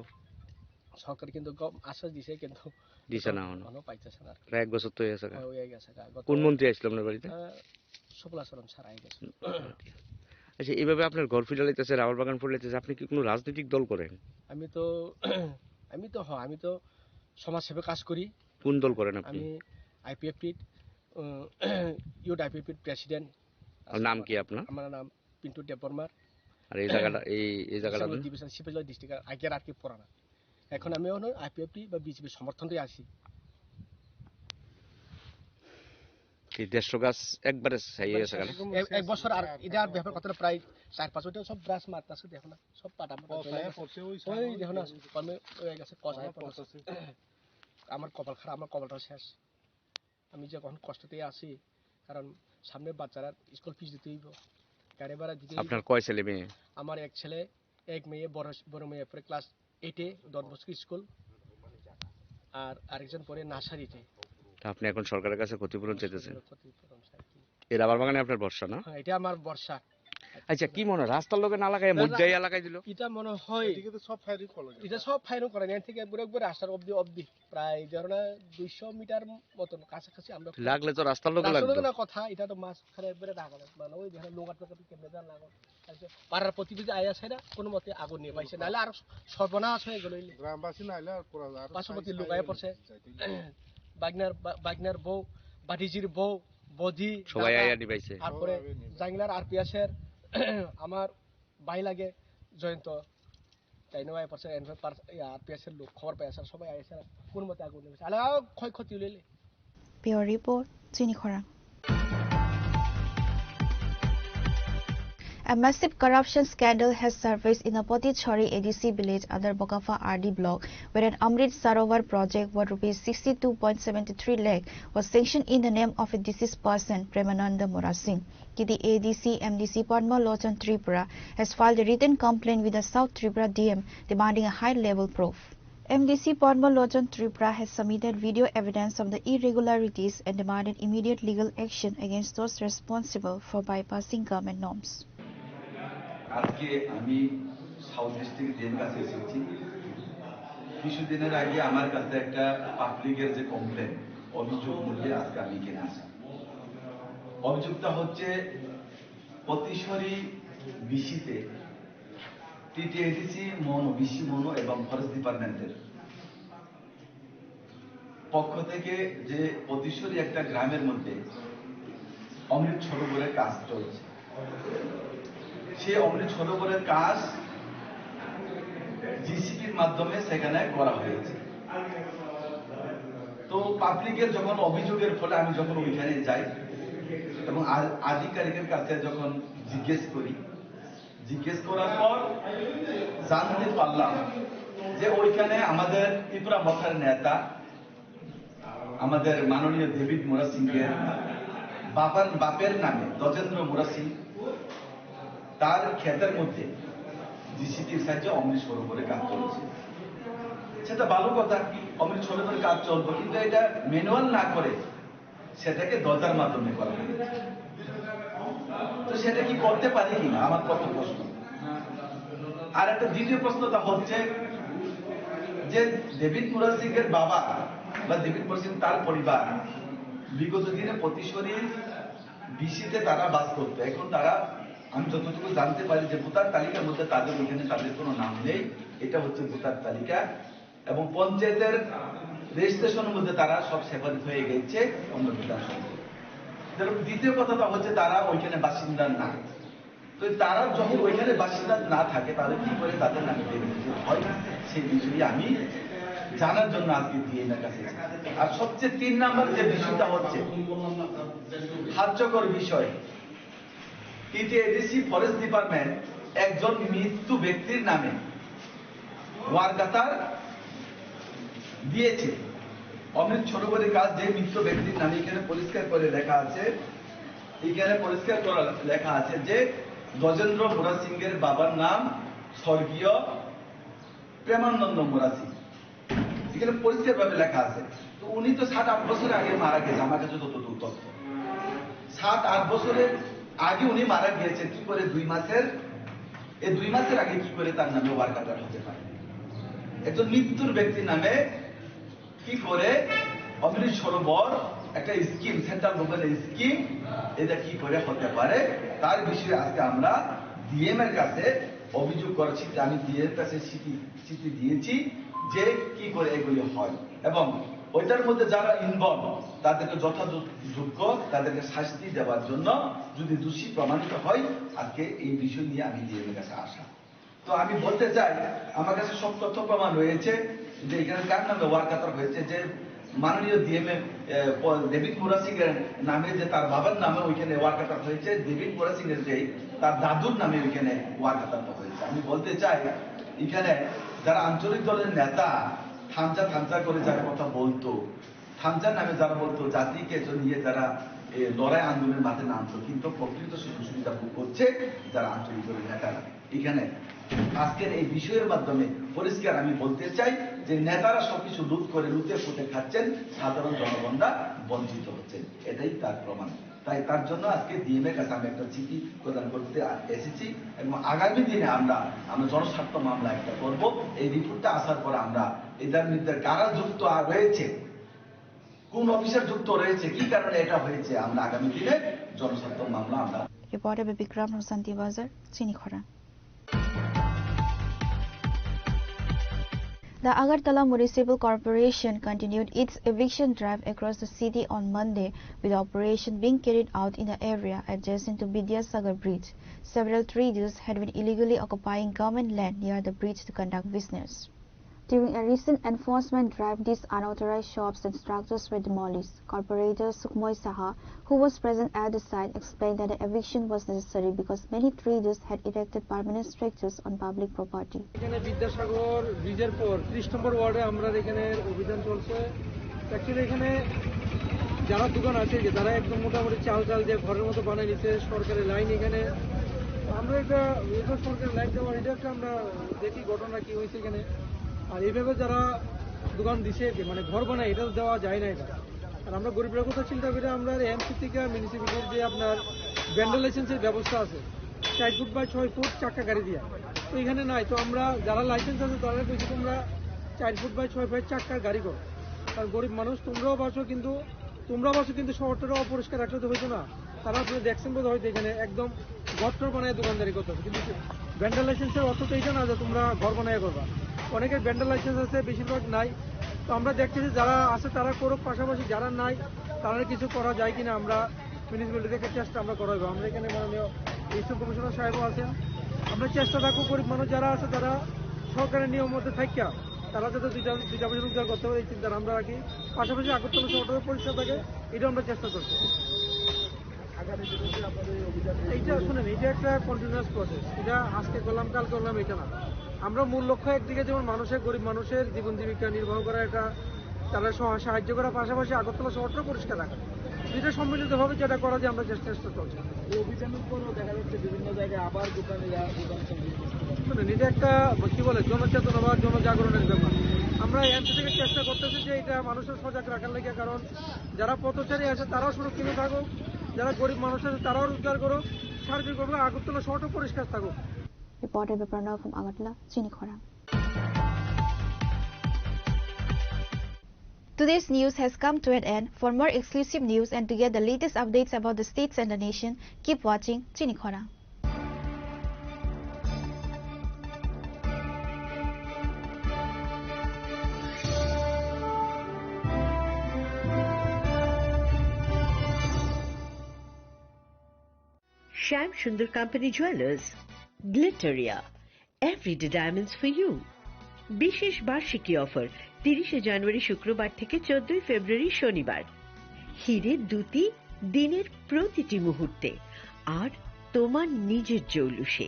সরকার কিন্তু আশ্বাস দিছে কিন্তু দিছে না এখনো পাইতেছে না। প্রায় 1 বছর তো হয়েছে। হয়ে গেছে। কোন মন্ত্রী আসছিল আপনার বাড়িতে? সুফলাচরণ স্যার আই গেছে। আচ্ছা এইভাবে আপনার ঘর ফিরাইতেছে রাবার বাগান ফিরাইতেছে আপনি কি কোনো রাজনৈতিক দল করেন? আমি তো সমাজসেবা কাজ করি। কোন দল করেন আপনি? আমি আইপিএফটি ইউথ আইপিএফটি প্রেসিডেন্ট। আর নাম কি আপনার? আমার নাম পিন্টু দেববর্মা। আর এই জায়গাটা ডিভিশন শিবজয় ডিস্ট্রিক্টের আগের আর কি পুরানা। এখন আমি আইপিএফটি বা বিজেপি সমর্থনই আছি। কি 150 গাছ একবারে ছাইয়ে গেছে কেন? এক বছর আর এটার ব্যাপার কত প্রায় 4-5টা সব ব্রাশ মারতাছে দেখো না সব পাটা ওই দেখো না কমে হয়ে গেছে কষায় পড়ছে। আমার কপাল খারাপ আমার কপালটা শেষ। আমি যে কখন কষ্টতেই আছি কারণ সামনে বাচ্চারা স্কুল ফিস দিতে হইব গাড়ি ভাড়া দিতে। আপনার কয় ছেলে মেয়ে? আমার এক ছেলে এক মেয়ে বড় মেয়ে পরে ক্লাস 8-এ 10 বছর স্কুল আর আরেকজন পরে নার্সারিতে। আপনি এখন সরকারের কাছে ক্ষতিপূরণ চাইতেছেন? এই রাবার বাগানে আপনার ভরসা না? হ্যাঁ এটা আমার ভরসা। আচ্ছা কি মনে হয় রাস্তার লোকে না লাগায় মধ্যে লাগাই দিল? এটা মনে হয় এদিকে তো সব ফায়ারিং করে এখান থেকে একবার রাস্তার অবধি প্রায় ধরো না 200 মিটার মতন কাছাকাছি আমরা লাগলে তো রাস্তার লোকে লাগবে না কথা এটা তো মাছ খারে একবারে লাগালে মানে ওই দেখেন লোকাট টাকা কেমনে জান লাগো পাড়ার প্রতিবেশী আয়া ছাইরা কোনো মতে আগুন নিয়ে পাইছে নাহলে আর সর্বনাশ হয়ে গেল গ্রামবাসী নাইলে আর পুরো পাশাপাশি লুকায় পড়ছে বাগনার বউ বাটিজির বউ বদি সবাই আয়া দিবাইছে। তারপরে জাংলার আরপিএসের আমার ভাই লাগে জয়ন্ত তাই নয় পড়ছে আরপিএসের লোক খবর পাই স্যার সবাই আইছে কোন মতে আগুন নিয়ে আলা ক্ষয়ক্ষতি হইলে। Pure Report, Chinikhora. A massive corruption scandal has surfaced in the Potichori ADC village under Bokafa RD block, where an Amrit Sarovar project worth ₹62.73 lakh was sanctioned in the name of a deceased person, Premananda Morasing. The ADC MDC Padma Lochan Tripura has filed a written complaint with the South Tripura DM demanding a high-level proof. MDC Padma Lochan Tripura has submitted video evidence of the irregularities and demanded immediate legal action against those responsible for bypassing government norms. আজকে আমি south district DM কাছে এসেছি। কিছুদিনের আগে আমার কাছে একটা পাবলিকের যে কমপ্লেন অভিযোগ মূল্যে আজকে আমি এখানে আসি। অভিযোগটা হচ্ছে পতিশ্বরী বিসিতে টিটিএডিসি মনো বিসি মনো এবং ফরেস্ট ডিপার্টমেন্টের পক্ষ থেকে যে পতিশ্বরী একটা গ্রামের মধ্যে অমৃত সরোবরের কাজ চলছে সেই অমৃত সরোবরের কাজ জিসিপির মাধ্যমে সেখানে করা হয়েছে। তো তো পাবলিকের যখন অভিযোগের ফলে আমি যখন ওইখানে যাই এবং আধিকারিকের কাছে যখন জিজ্ঞেস করার পর জানতে পারলাম যে ওইখানে আমাদের ত্রিপুরা মথার নেতা আমাদের মাননীয় ডেভিড মোরাসিং এর বাপের নামে গজেন্দ্র মোরাসিং তার ক্ষেতের মধ্যে জিসিপির সাহায্যে অমৃত সরোবরে কাজ চলছে। সেটা ভালো কথা, অমৃত সরোবরে কাজ চলবে, কিন্তু এটা ম্যানুয়াল না করে সেটাকে দরজার মাধ্যমে করা হয়েছে। তো সেটা কি করতে পারি কিনা আমার প্রথম প্রশ্ন। আর একটা দ্বিতীয় প্রশ্নটা হচ্ছে যে ডেভিড মোরাসিং এর বাবা বা ডেভিড মোরাসিং তার পরিবার বিগত দিনে প্রতিশরী বিসিতে তারা বাস করতো। এখন তারা, আমি যতটুকু জানতে পারি যে ভোটার তালিকার মধ্যে তাদের ওইখানে তাদের কোনো নাম নেই, এটা হচ্ছে ভোটার তালিকা, এবং পঞ্চায়েতের রেজিস্ট্রেশনের মধ্যে তারা সব সেপারেট হয়ে গেছে অন্য বিধানসভা। দ্বিতীয় কথাটা হচ্ছে তারা ওইখানে বাসিন্দা না। তো তারা যখন ওইখানে বাসিন্দা না থাকে তাহলে কি করে তাদের নামে বেনিফিট হয় সেই বিষয়ে আমি জানার জন্য আজকে ডিএমের কাছে। আর সবচেয়ে 3 নম্বর যে বিষয়টা হচ্ছে হাস্যকর বিষয়, টিটিএডিসি ফরেস্ট ডিপার্টমেন্ট একজন মৃত্যু ব্যক্তির নামে ওয়ারকাতার দিয়েছে। অমৃত সরোবরের কাজ যে মৃত্যু ব্যক্তির নামে এখানে পরিষ্কার করে লেখা আছে, এখানে পরিষ্কার করে লেখা আছে যে গজেন্দ্র মোরাসিং এর বাবার নাম স্বর্গীয় প্রেমানন্দ মোরাসিং, এখানে পরিষ্কার ভাবে লেখা আছে। তো উনি তো 7-8 বছর আগে মারা গেছে, আমার কাছে যতটুকু তথ্য 7-8 বছরের আগে উনি মারা গিয়েছে। কি করে 2 মাসের আগে কি করে তার নামে ওয়ারকাটার হতে পারে? একজন মৃত্যুর ব্যক্তির নামে কি করে অমৃত সরোবর একটা স্কিম, সেন্ট্রাল গভর্নমেন্টের স্কিম, এটা কি করে হতে পারে তার বিষয়ে আজকে আমরা ডিএম এর কাছে অভিযোগ করেছি। আমি ডিএম এর কাছে চিঠি দিয়েছি যে কি করে এগুলি হয়, এবং ওইটার মধ্যে যারা ইনভলভ তাদেরকে যথাযোগ্য তাদেরকে শাস্তি দেওয়ার জন্য, যদি দোষী প্রমাণিত হয়, আজকে এই বিষয় নিয়ে আমি ডিএম এর কাছে আসা। তো আমি বলতে চাই, আমার কাছে সব তথ্য প্রমাণ রয়েছে যে এখানে কার নামে ওয়ারকাতার হয়েছে, যে মাননীয় ডিএম ডেভিড মোরাসিং এর নামে, যে তার বাবার নামে ওইখানে ওয়ারকাতার হয়েছে, ডেভিড মোরাসিং এর যে তার দাদুর নামে ওইখানে ওয়ারকাতারটা হয়েছে। আমি বলতে চাই, এখানে যারা আঞ্চলিক দলের নেতা থামচা করে যার কথা বলতো, থামচার নামে যারা বলতো, জাতিকে নিয়ে যারা লড়াই আন্দোলনের মাঠে নামতো, কিন্তু প্রকৃত সুযোগ সুবিধা ভোগ করছে যারা আঞ্চলিক দলের নেতারা। এখানে আজকের এই বিষয়ের মাধ্যমে পরিষ্কার আমি বলতে চাই যে নেতারা সবকিছু লুট করে লুটে ফুটে খাচ্ছেন, সাধারণ জনগণরা বঞ্চিত হচ্ছেন, এটাই তার প্রমাণ। তাই তার জন্য আজকে ডিএম এর কাছে আমি একটা চিঠি প্রদান করতে এসেছি, এবং আগামী দিনে আমরা জনস্বার্থ মামলা একটা করব। এই রিপোর্টটা আসার পর আমরা এটার মধ্যে কারা যুক্ত রয়েছে, কোন অফিসার যুক্ত রয়েছে, কি কারণে এটা হয়েছে, আমরা আগামী দিনে জনস্বার্থ মামলা আমরা। Reporter Bikram from Santi Bazar, Chinikhora. The Agartala Municipal Corporation continued its eviction drive across the city on Monday, with the operation being carried out in the area adjacent to Vidyasagar Bridge. Several traders had been illegally occupying government land near the bridge to conduct business. During a recent enforcement drive, these unauthorized shops and structures were demolished. Corporator Sukhmoy Saha, who was present at the site, explained that the eviction was necessary because many traders had erected permanent structures on public property. এখানে বিদ্যাসাগর ব্রিজের পর 30 নম্বর ওয়ার্ডে আমরা এখানে অভিযান চলছে। Actually এখানে যারা দোকান আছে, যে তারা একদম মোটামুটি চাল দিয়ে ঘরের মতো বানাই নিচ্ছে সরকারের লাইন। এখানে আমরা একটা সরকারের লাইন দেওয়ার এটা একটা আমরা দেখি ঘটনা কি হয়েছে এখানে। আর এইভাবে যারা দোকান দিছে, মানে ঘর বানায়, এটা দেওয়া যায় না এটা। আর আমরা গরিবের কথা চিন্তা করে আমরা এমসি থেকে মিউনিসিপ্যালিটির যে আপনার ভেন্ডর লাইসেন্সের ব্যবস্থা আছে, 4 ফুট বাই 6 ফুট চাক্কা গাড়ি দিয়া, তো এখানে নাই। তো আমরা যারা লাইসেন্স আছে তারা বলছি তোমরা 4 ফুট বাই 6 ফুট চাক্কার গাড়ি করো। কারণ গরিব মানুষ তোমরাও বাসো, কিন্তু শহরটারও অপরিষ্কার রাখলে তো হইতো না। তারা আপনি দেখছেন বোধ হয়তো এখানে একদম ঘর বানায় দোকানদারি করতে হবে, কিন্তু ভেন্ডর লাইসেন্সের অর্থ তো এইটা না যে তোমরা ঘর বানায় করবা। অনেকের ভেন্ডর লাইসেন্স আছে, বেশিরভাগ নাই। তো আমরা দেখতেছি যারা আছে তারা করুক, পাশাপাশি যারা নাই তারা কিছু করা যায় কিনা আমরা মিউনিসিপ্যালিটি থেকে চেষ্টা আমরা করাবো। আমরা এখানে মাননীয় ইলেকশন কমিশনার সাহেবও আছেন, আমরা চেষ্টা রাখবো গরিব মানুষ যারা আছে তারা সরকারের নিয়ম মধ্যে থাকিয়া তারা যাতে দুইটা পয়সা রোজগার করতে পারে এই চিন্তা আমরা রাখি। পাশাপাশি আগরতলা শহরটাও পরিষ্কার থাকে, এটা আমরা চেষ্টা করছি। এইটা শুনেন, এটা একটা কন্টিনিউয়াস প্রসেস, এটা আজকে করলাম কাল করলাম এটা না। আমরা মূল লক্ষ্য একদিকে যেমন গরিব মানুষের জীবন জীবিকা নির্বাহ করা, এটা তারা সাহায্য করার পাশাপাশি আগরতলা শহরটা পরিষ্কার রাখা, দুইটা সম্মিলিতভাবে যেটা করা যায় আমরা চেষ্টা চলছে। এই অভিযানের পরও দেখা যাচ্ছে বিভিন্ন জায়গায় আবার দোকানিরা শুনেন, এটা একটা কি বলে জনচেতনা বা জনজাগরণের ব্যাপার। আমরা এনসি থেকে চেষ্টা করতেছি যে এটা মানুষের সজাগ রাখার লেগে, কারণ যারা পথচারী আছে তারাও সুরক্ষিত থাকুক, যারা গরিব মানুষ আছে তারাও রোজগার করুক, সার্বিকভাবে আগরতলা শহরটা পরিষ্কার থাকুক। Reported by Pranav from Agartala, Chinikhora. Today's news has come to an end. For more exclusive news and to get the latest updates about the states and the nation, keep watching Chinikhora. Shyam Sundar Company Jewelers, Glitteria, everyday diamonds for you. বিশেষ বার্ষিকী offer 30 জানুয়ারি শুক্রবার থেকে 14 ফেব্রুয়ারি শনিবার। হীরের দুটি দিনের প্রতিটি মুহূর্তে আর তোমার নিজের জৌলুসে।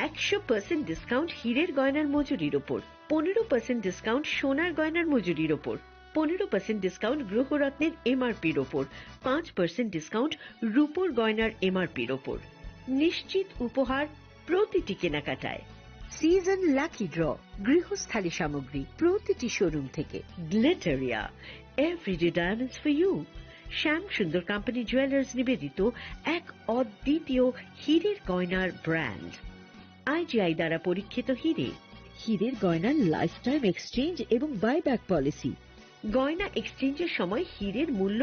100% ডিসকাউন্ট হীরের গয়নার মজুরির ওপর, 15% ডিসকাউন্ট সোনার গয়নার মজুরির ওপর, 15% ডিসকাউন্ট গ্রহরত্নের এমআরপির ওপর, 5% ডিসকাউন্ট রূপোর গয়নার এমআরপির ওপর। নিশ্চিত উপহার প্রতিটি কেনাকাটায়। সিজন লাকি ড্র, গৃহস্থালী সামগ্রী প্রতিটি শোরুম থেকে। Glitteria, everyday diamonds for you. Shyam Sundar company jewellers নিবেদিত এক অদ্বিতীয় হীরের গয়নার ব্র্যান্ড। আইজিআই দ্বারা পরীক্ষিত হীরে। হীরের গয়নার লাইফ টাইম এক্সচেঞ্জ এবং বাইব্যাক পলিসি। গয়না এক্সচেঞ্জের সময় হীরের মূল্য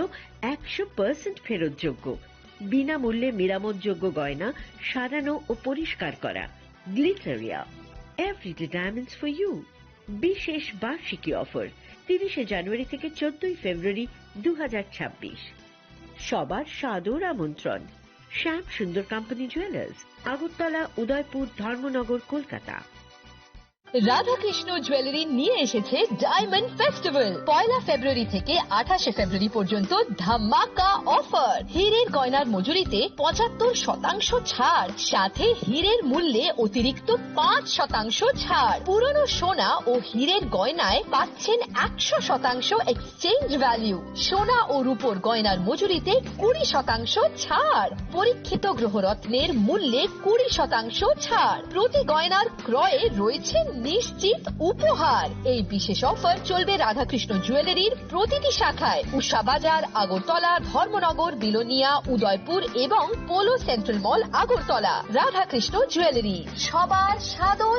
100% ফেরতযোগ্য। বিনামূল্যে মেরামতযোগ্য গয়না সারানো ও পরিষ্কার করা। Glitteria, everyday diamonds for you. বিশেষ বার্ষিকী অফার 30 জানুয়ারি থেকে 14 ফেব্রুয়ারি 2026। সবার সাদর আমন্ত্রণ। শ্যাম Sundar company jewellers, Agartala, Udaipur, Dharmanagar, Kolkata. Radhakrishna jewellery নিয়ে এসেছে ডায়মন্ড ফেস্টিভ্যাল। 1 ফেব্রুয়ারি থেকে 28 ফেব্রুয়ারি পর্যন্ত ধামাকা অফার। হীরের গয়নার মজুরিতে 75% ছাড়, সাথে হীরের মূল্যে অতিরিক্ত 5% ছাড়। পুরনো সোনা ও হীরের গয়নায় পাচ্ছেন 100% এক্সচেঞ্জ ভ্যালু। সোনা ও রূপোর গয়নার মজুরিতে 20% ছাড়। পরীক্ষিত গ্রহরত্নের মূল্যে 20% ছাড়। প্রতি গয়নার ক্রয়ে রয়েছে নিশ্চিত উপহার। এই বিশেষ অফার চলবে রাধাকৃষ্ণ জুয়েলারির প্রতিটি শাখায়, উষা বাজার, আগরতলা, ধর্মনগর, বিলোনিয়া, উদয়পুর এবং পোলো সেন্ট্রাল মল, আগরতলা। রাধাকৃষ্ণ জুয়েলারি, সবার সাদর